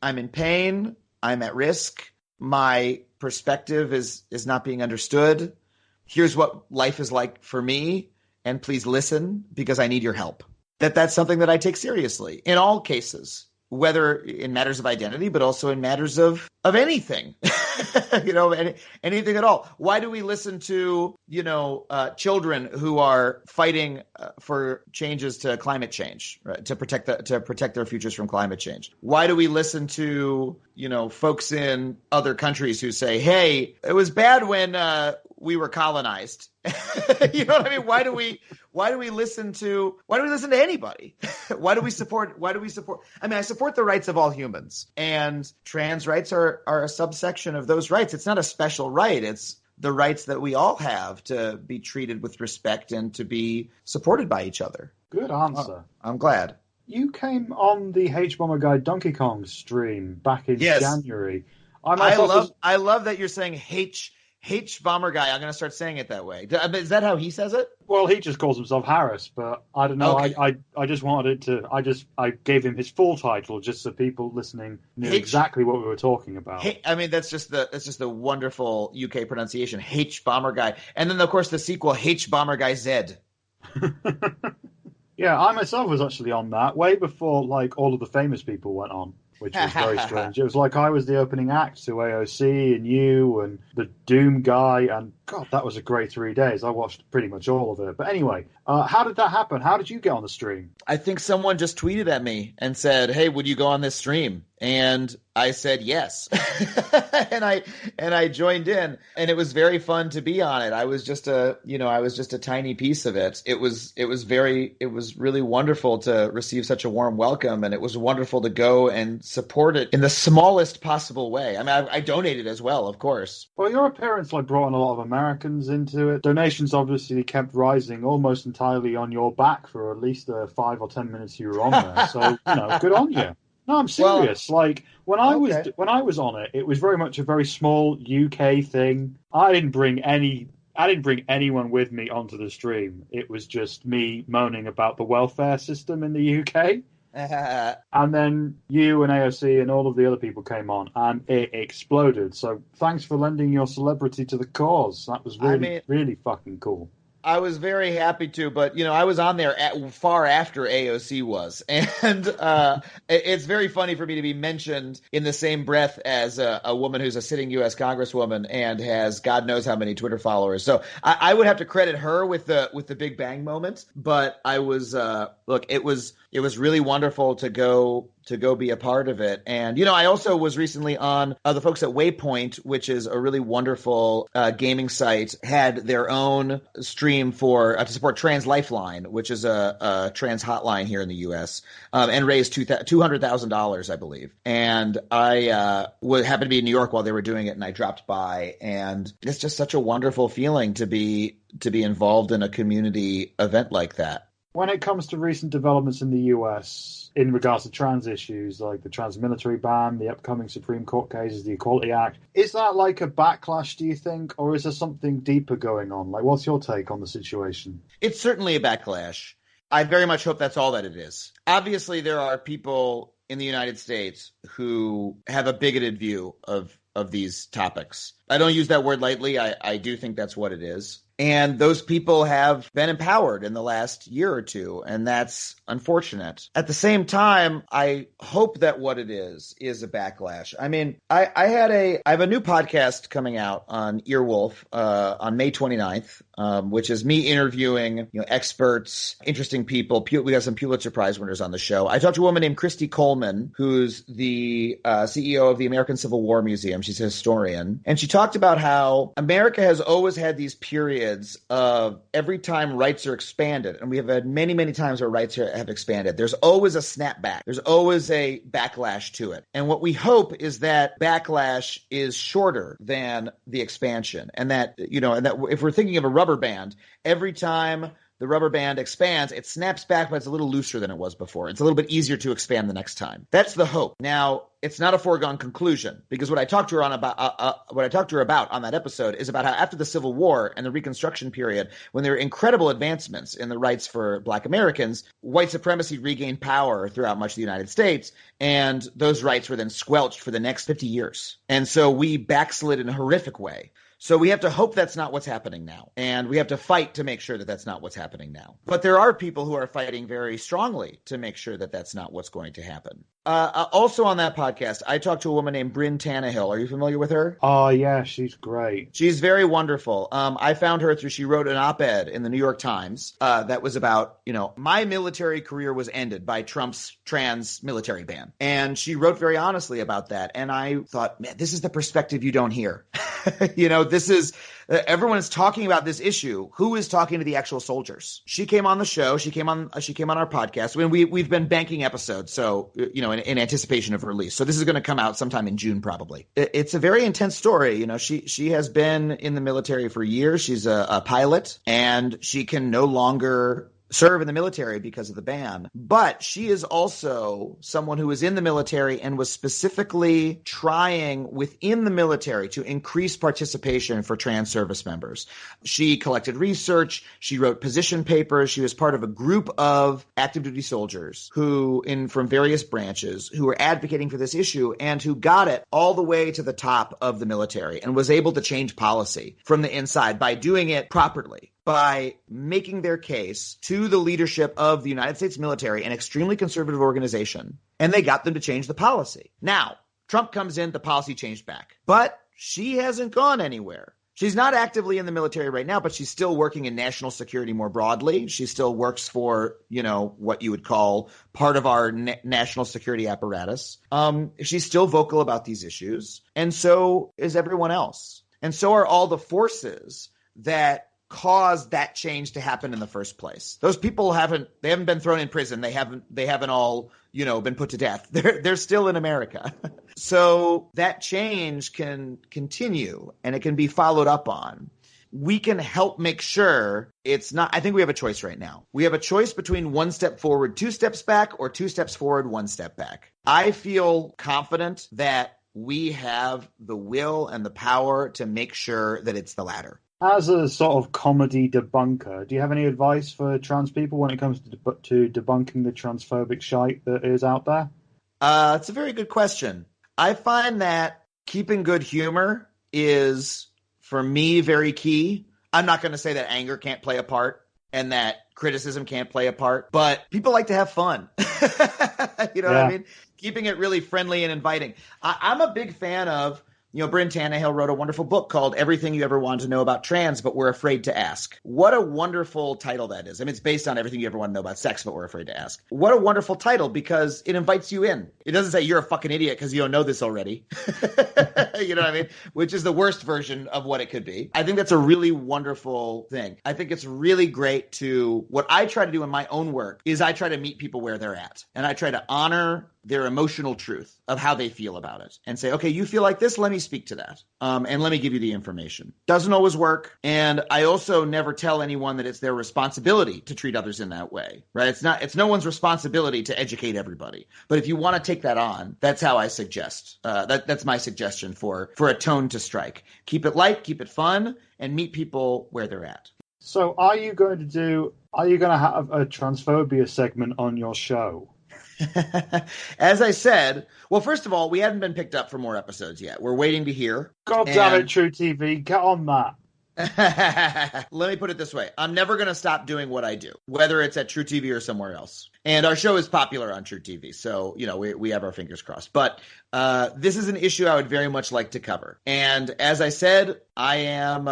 I'm in pain, I'm at risk, my perspective is not being understood, here's what life is like for me, and please listen because I need your help. That's something that I take seriously in all cases, whether in matters of identity, but also in matters of anything. Anything at all. Why do we listen to, children who are fighting for changes to climate change, right? To protect their futures from climate change? Why do we listen to, folks in other countries who say, hey, it was bad when we were colonized? You know what I mean? Why do we listen to anybody? Why do we support? I mean, I support the rights of all humans, and trans rights are a subsection of those rights. It's not a special right. It's the rights that we all have to be treated with respect and to be supported by each other. Good answer. I'm glad. You came on the H-Bomber Guy Donkey Kong stream back in January. I love that you're saying H Bomber Guy. I'm going to start saying it that way. Is that how he says it? Well, he just calls himself Harris, but I don't know. Okay. I just wanted it to. I gave him his full title just so people listening knew exactly what we were talking about. That's just the wonderful UK pronunciation. H Bomber Guy, and then of course the sequel H Bomber Guy Z. Yeah, I myself was actually on that way before all of the famous people went on, which was very strange. It was like I was the opening act to AOC and you and the Doom guy, and God, that was a great 3 days. I watched pretty much all of it. But anyway, how did that happen? How did you get on the stream? I think someone just tweeted at me and said, hey, would you go on this stream? And I said yes. and I joined in, and it was very fun to be on it. I was just a tiny piece of it. It was really wonderful to receive such a warm welcome, and it was wonderful to go and support it in the smallest possible way. I mean, I donated as well, of course. Well, your appearance brought in a lot of Americans into it. Donations obviously kept rising almost entirely on your back for at least 5 or 10 minutes you were on there. So, good on you. No, I'm serious. Well, when I was on it, it was very much a very small UK thing. I didn't bring anyone with me onto the stream. It was just me moaning about the welfare system in the UK. And then you and AOC and all of the other people came on, and it exploded. So thanks for lending your celebrity to the cause. That was really fucking cool. I was very happy to, but I was on there far after AOC was, and it's very funny for me to be mentioned in the same breath as a woman who's a sitting U.S. Congresswoman and has God knows how many Twitter followers. So I would have to credit her with the Big Bang moment. But I was it was really wonderful to go be a part of it. And, I also was recently on the folks at Waypoint, which is a really wonderful gaming site, had their own stream to support Trans Lifeline, which is a trans hotline here in the U.S., and raised $200,000, I believe. And I happened to be in New York while they were doing it, and I dropped by. And it's just such a wonderful feeling to be involved in a community event like that. When it comes to recent developments in the US in regards to trans issues, like the trans military ban, the upcoming Supreme Court cases, the Equality Act, is that like a backlash, do you think, or is there something deeper going on? What's your take on the situation? It's certainly a backlash. I very much hope that's all that it is. Obviously, there are people in the United States who have a bigoted view of these topics. I don't use that word lightly. I do think that's what it is. And those people have been empowered in the last year or two, and that's unfortunate. At the same time, I hope that what it is a backlash. I mean, I have a new podcast coming out on Earwolf on May 29th, which is me interviewing experts, interesting people. We got some Pulitzer Prize winners on the show. I talked to a woman named Christy Coleman, who's the CEO of the American Civil War Museum. She's a historian, and she talked about how America has always had these periods of every time rights are expanded, and we have had many, many times where rights have expanded, there's always a snapback. There's always a backlash to it. And what we hope is that backlash is shorter than the expansion. And that, if we're thinking of a rubber band, every time the rubber band expands, it snaps back, but it's a little looser than it was before. It's a little bit easier to expand the next time. That's the hope. Now, it's not a foregone conclusion, because what I talked to her about on that episode is about how after the Civil War and the Reconstruction period, when there were incredible advancements in the rights for Black Americans, white supremacy regained power throughout much of the United States, and those rights were then squelched for the next 50 years. And so we backslid in a horrific way. So we have to hope that's not what's happening now. And we have to fight to make sure that that's not what's happening now. But there are people who are fighting very strongly to make sure that that's not what's going to happen. Also on that podcast, I talked to a woman named Bryn Tannehill. Are you familiar with her? Oh, yeah, she's great. She's very wonderful. I found her she wrote an op-ed in the New York Times that was about, my military career was ended by Trump's trans military ban. And she wrote very honestly about that. And I thought, man, this is the perspective you don't hear. This is, everyone is talking about this issue. Who is talking to the actual soldiers? She came on the show. She came on our podcast. We've been banking episodes. So, in anticipation of release. So this is going to come out sometime in June, probably. It's a very intense story. She has been in the military for years. She's a pilot, and she can no longer serve in the military because of the ban. But she is also someone who was in the military and was specifically trying within the military to increase participation for trans service members. She collected research. She wrote position papers. She was part of a group of active duty soldiers from various branches who were advocating for this issue and who got it all the way to the top of the military and was able to change policy from the inside by doing it properly, by making their case to the leadership of the United States military, an extremely conservative organization, and they got them to change the policy. Now, Trump comes in, the policy changed back. But she hasn't gone anywhere. She's not actively in the military right now, but she's still working in national security more broadly. She still works for, what you would call part of our national security apparatus. She's still vocal about these issues, and so is everyone else. And so are all the forces that caused that change to happen in the first place. Those people haven't been thrown in prison. They haven't all, been put to death. They're still in America. So that change can continue and it can be followed up on. We can help make sure it's not, I think we have a choice right now. We have a choice between 1 step forward, 2 steps back, or 2 steps forward, 1 step back. I feel confident that we have the will and the power to make sure that it's the latter. As a sort of comedy debunker, do you have any advice for trans people when it comes to debunking the transphobic shite that is out there? It's a very good question. I find that keeping good humor is, for me, very key. I'm not going to say that anger can't play a part and that criticism can't play a part, but people like to have fun. What I mean? Keeping it really friendly and inviting. I'm a big fan of, Bryn Tannehill wrote a wonderful book called Everything You Ever Wanted to Know About Trans, But We're Afraid to Ask. What a wonderful title that is. I mean, it's based on Everything You Ever Want to Know About Sex, But We're Afraid to Ask. What a wonderful title, because it invites you in. It doesn't say you're a fucking idiot because you don't know this already. You know what I mean? Which is the worst version of what it could be. I think that's a really wonderful thing. I think it's really great what I try to do in my own work is I try to meet people where they're at. And I try to honor their emotional truth of how they feel about it and say, okay, you feel like this, let me speak to that. And let me give you the information. Doesn't always work. And I also never tell anyone that it's their responsibility to treat others in that way, right? It's no one's responsibility to educate everybody. But if you want to take that on, that's how I suggest. That's my suggestion for a tone to strike. Keep it light, keep it fun, and meet people where they're at. So are you going to have a transphobia segment on your show? As I said, well, first of all, we haven't been picked up for more episodes yet. We're waiting to hear. God damn it, True TV, get on that. Let me put it this way. I'm never going to stop doing what I do, whether it's at True TV or somewhere else. And our show is popular on True TV, so, we have our fingers crossed. But this is an issue I would very much like to cover. And as I said, I am,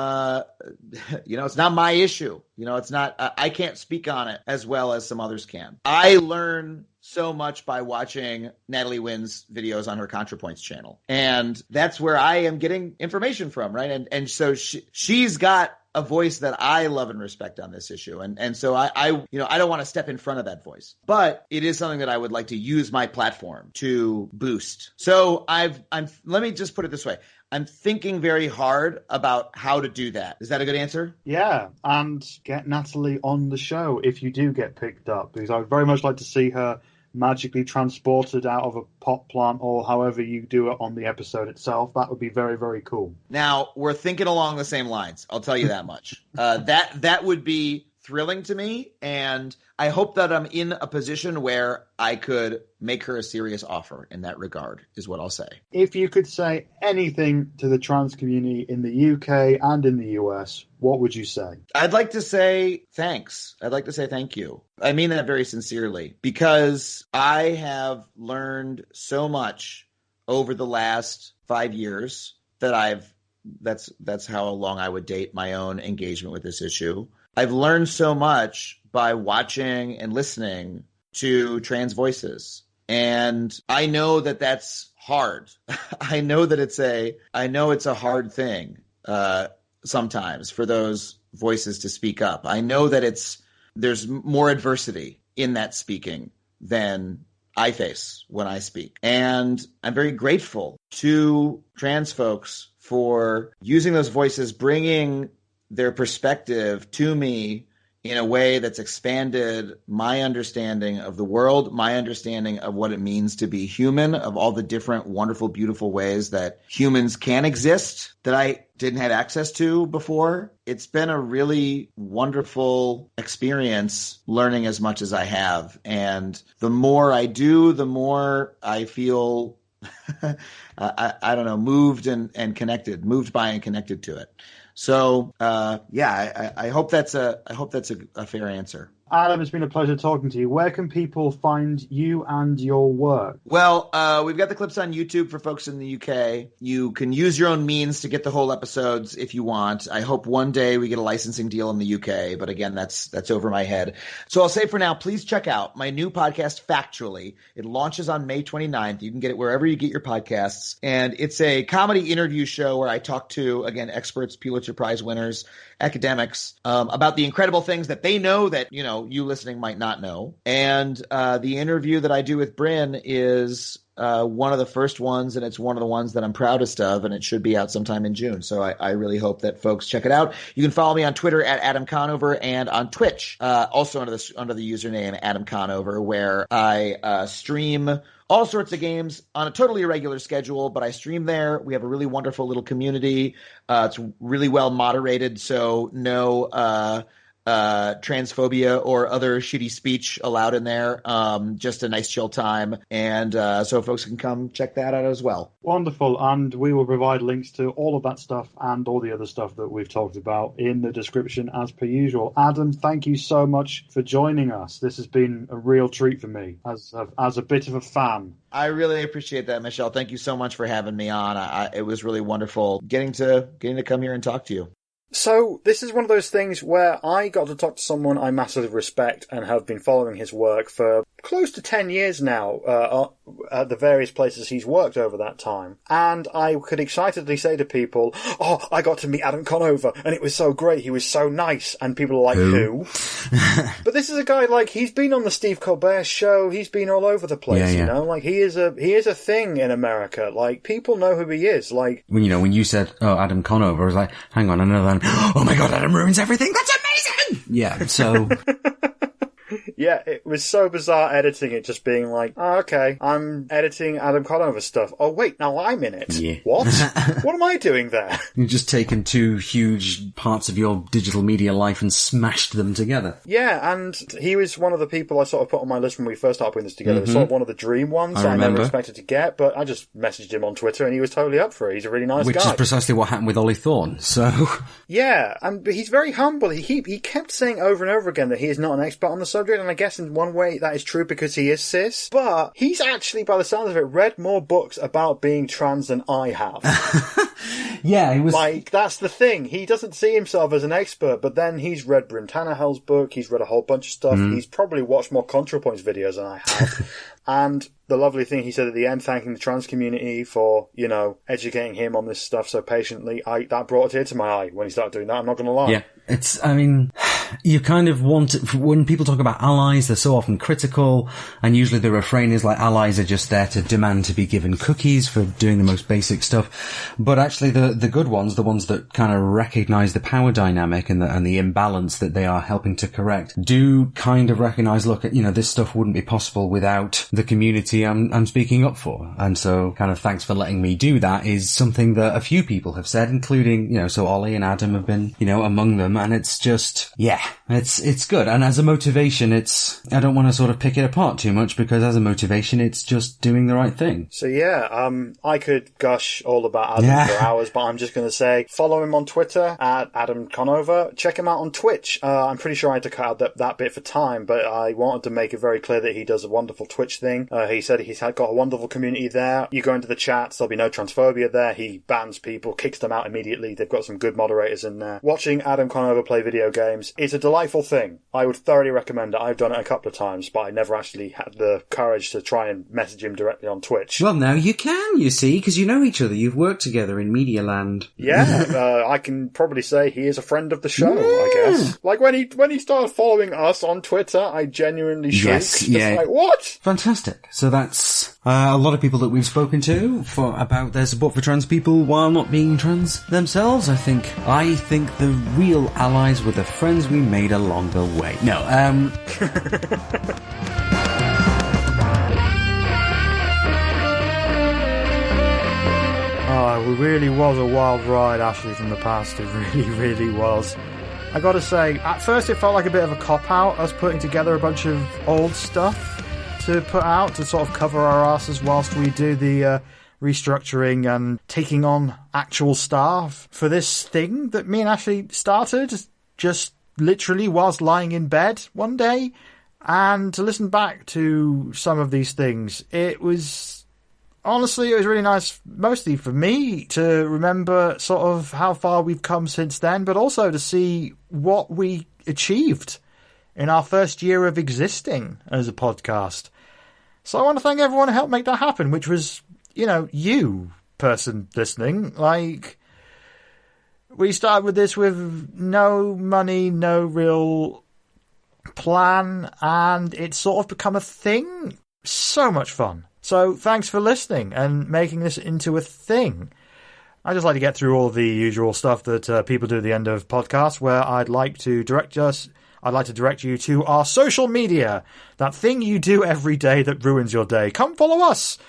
it's not my issue. It's not, I can't speak on it as well as some others can. I learn so much by watching Natalie Wynn's videos on her ContraPoints channel. And that's where I am getting information from, right? And so she's got a voice that I love and respect on this issue. And so I don't want to step in front of that voice, but it is something that I would like to use my platform to boost. So let me just put it this way. I'm thinking very hard about how to do that. Is that a good answer? Yeah, and get Natalie on the show if you do get picked up, because I would very much like to see her magically transported out of a pot plant or however you do it on the episode itself. That would be very, very cool. Now, we're thinking along the same lines. I'll tell you that much. That would be thrilling to me, and I hope that I'm in a position where I could make her a serious offer in that regard, is what I'll say. If you could say anything to the trans community in the UK and in the US, what would you say? I'd like to say thanks. I'd like to say thank you. I mean that very sincerely, because I have learned so much over the last 5 years that that's how long I would date my own engagement with this issue. I've learned so much by watching and listening to trans voices. And I know that that's hard. I know it's a hard thing sometimes for those voices to speak up. I know that there's more adversity in that speaking than I face when I speak. And I'm very grateful to trans folks for using those voices, bringing their perspective to me in a way that's expanded my understanding of the world, my understanding of what it means to be human, of all the different wonderful, beautiful ways that humans can exist that I didn't have access to before. It's been a really wonderful experience learning as much as I have. And the more I do, the more I feel, I don't know, moved by and connected to it. So, I hope that's a fair answer. Adam, it's been a pleasure talking to you. Where can people find you and your work? Well, we've got the clips on YouTube for folks in the UK. You can use your own means to get the whole episodes if you want. I hope one day we get a licensing deal in the UK, but again, that's over my head. So I'll say for now, please check out my new podcast, Factually. It launches on May 29th. You can get it wherever you get your podcasts. And it's a comedy interview show where I talk to, again, experts, Pulitzer Prize winners, academics, about the incredible things that they know that, you listening might not know. And the interview that I do with Bryn is one of the first ones, and it's one of the ones that I'm proudest of, and it should be out sometime in June. So I really hope that folks check it out. You can follow me on Twitter at Adam Conover, and on Twitch, also under the username Adam Conover, where I stream all sorts of games on a totally irregular schedule, but I stream there. We have a really wonderful little community. It's really well moderated, so no transphobia or other shitty speech allowed in there. Just a nice chill time. And so folks can come check that out as well. Wonderful. And we will provide links to all of that stuff and all the other stuff that we've talked about in the description as per usual. Adam, thank you so much for joining us. This has been a real treat for me as a bit of a fan. I really appreciate that, Michelle. Thank you so much for having me on. It was really wonderful getting to come here and talk to you. So, this is one of those things where I got to talk to someone I massively respect and have been following his work for close to 10 years now, at the various places he's worked over that time. And I could excitedly say to people, oh, I got to meet Adam Conover, and it was so great, he was so nice, and people are like, who? But this is a guy, he's been on the Steve Colbert Show, he's been all over the place, you know? He is a thing in America. People know who he is. When you said, oh, Adam Conover, I was like, hang on, another one. Oh my god, Adam ruins everything! That's amazing! Yeah, so... Yeah, it was so bizarre editing it, just being like, oh, okay, I'm editing Adam Conover stuff. Oh, wait, now I'm in it. Yeah. What? What am I doing there? You've just taken two huge parts of your digital media life and smashed them together. Yeah, and he was one of the people I sort of put on my list when we first started putting this together. It was sort of one of the dream ones I never expected to get, but I just messaged him on Twitter and he was totally up for it. He's a really nice guy. Which is precisely what happened with Ollie Thorne, so... Yeah, but he's very humble. He kept saying over and over again that he is not an expert on the subject, and I guess in one way that is true because he is cis, but he's actually, by the sounds of it, read more books about being trans than I have. Yeah, he was... that's the thing. He doesn't see himself as an expert, but then he's read Bryn Tannehill's book, he's read a whole bunch of stuff, he's probably watched more ContraPoints videos than I have. And the lovely thing he said at the end, thanking the trans community for, educating him on this stuff so patiently, that brought a tear to my eye when he started doing that, I'm not going to lie. Yeah, you kind of want, when people talk about allies, they're so often critical, and usually the refrain is allies are just there to demand to be given cookies for doing the most basic stuff. But actually the good ones, the ones that kind of recognize the power dynamic and the imbalance that they are helping to correct, do kind of recognize, look, this stuff wouldn't be possible without the community community I'm speaking up for. And so kind of thanks for letting me do that is something that a few people have said, including, so Ollie and Adam have been, among them. And it's just, it's good. And as a motivation, I don't want to sort of pick it apart too much, because as a motivation, it's just doing the right thing. So I could gush all about Adam for hours, but I'm just going to say, follow him on Twitter at Adam Conover. Check him out on Twitch. I'm pretty sure I had to cut out that bit for time, but I wanted to make it very clear that he does a wonderful Twitch thing. He said he's got a wonderful community there. You go into the chats, there'll be no transphobia there. He bans people, kicks them out immediately. They've got some good moderators in there. Watching Adam Conover play video games is a delightful thing. I would thoroughly recommend it. I've done it a couple of times, but I never actually had the courage to try and message him directly on Twitch. Well, now you can, you see, because you know each other. You've worked together in Media Land. Yeah, I can probably say he is a friend of the show, I guess. Like, when he started following us on Twitter, I genuinely shrieked. Yes, like, what? Fantastic. So that's a lot of people that we've spoken to about their support for trans people while not being trans themselves. I think the real allies were the friends we made along the way. No, Oh, it really was a wild ride, Ashley, from the past. It really, really was. I gotta say, at first it felt like a bit of a cop-out, us putting together a bunch of old stuff to put out to sort of cover our asses whilst we do the restructuring and taking on actual staff for this thing that me and Ashley started just literally whilst lying in bed one day. And to listen back to some of these things, honestly, it was really nice, mostly for me, to remember sort of how far we've come since then, but also to see what we achieved in our first year of existing as a podcast. So I want to thank everyone who helped make that happen, which was, you, person listening. Like, we started with this with no money, no real plan, and it's sort of become a thing. So much fun. So thanks for listening and making this into a thing. I just like to get through all the usual stuff that people do at the end of podcasts, where I'd like to direct you to our social media. That thing you do every day that ruins your day. Come follow us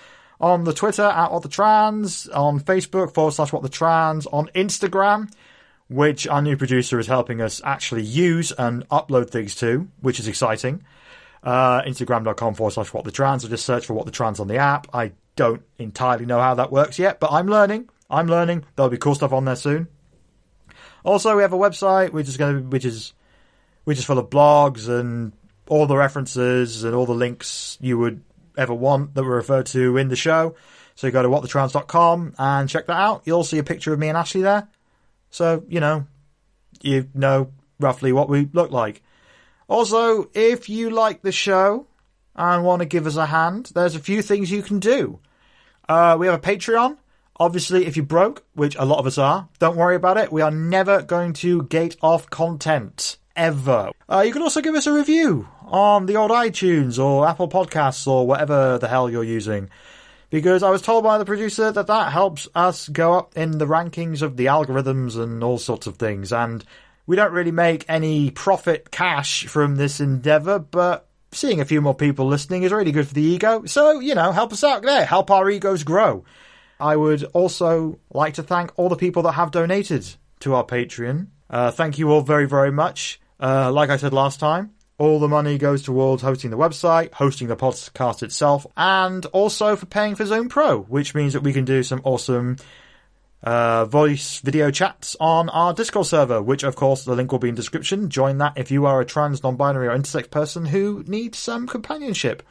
on the Twitter at WhatTheTrans, on Facebook /WhatTheTrans, on Instagram, which our new producer is helping us actually use and upload things to, which is exciting. Instagram.com /WhatTheTrans, or just search for What the Trans on the app. I don't entirely know how that works yet, but I'm learning. There'll be cool stuff on there soon. Also, we have a website which is full of blogs and all the references and all the links you would ever want that were referred to in the show. So you go to whatthetrans.com and check that out. You'll see a picture of me and Ashley there. So, you know roughly what we look like. Also, if you like the show and want to give us a hand, there's a few things you can do. We have a Patreon. Obviously, if you're broke, which a lot of us are, don't worry about it. We are never going to gate off content. Ever. You can also give us a review on the old iTunes or Apple Podcasts or whatever the hell you're using. Because I was told by the producer that helps us go up in the rankings of the algorithms and all sorts of things. And we don't really make any profit cash from this endeavour, but seeing a few more people listening is really good for the ego. So, help us out there. Help our egos grow. I would also like to thank all the people that have donated to our Patreon. Thank you all very, very much. Like I said last time, all the money goes towards hosting the website, hosting the podcast itself, and also for paying for Zoom Pro, which means that we can do some awesome voice video chats on our Discord server, which of course the link will be in description. Join that if you are a trans, non-binary or intersex person who needs some companionship.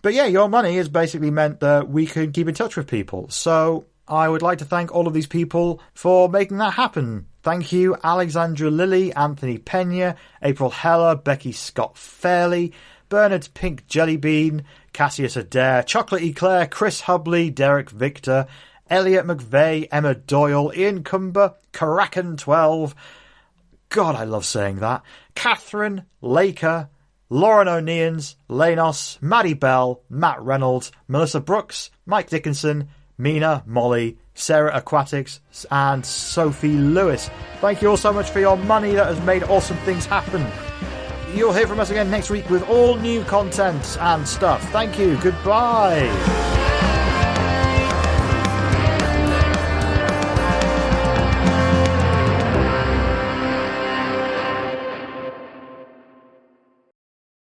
But yeah, your money has basically meant that we can keep in touch with people. So I would like to thank all of these people for making that happen. Thank you, Alexandra Lilly, Anthony Pena, April Heller, Becky Scott Fairley, Bernard Pink Jellybean, Cassius Adair, Chocolate Eclair, Chris Hubley, Derek Victor, Elliot McVeigh, Emma Doyle, Ian Cumber, Karakan12, God, I love saying that, Catherine, Laker, Lauren O'Neans, Lanos, Maddie Bell, Matt Reynolds, Melissa Brooks, Mike Dickinson, Mina, Molly, Sarah Aquatics, and Sophie Lewis. Thank you all so much for your money that has made awesome things happen. you'll hear from us again next week with all new content and stuff. Thank you. Goodbye.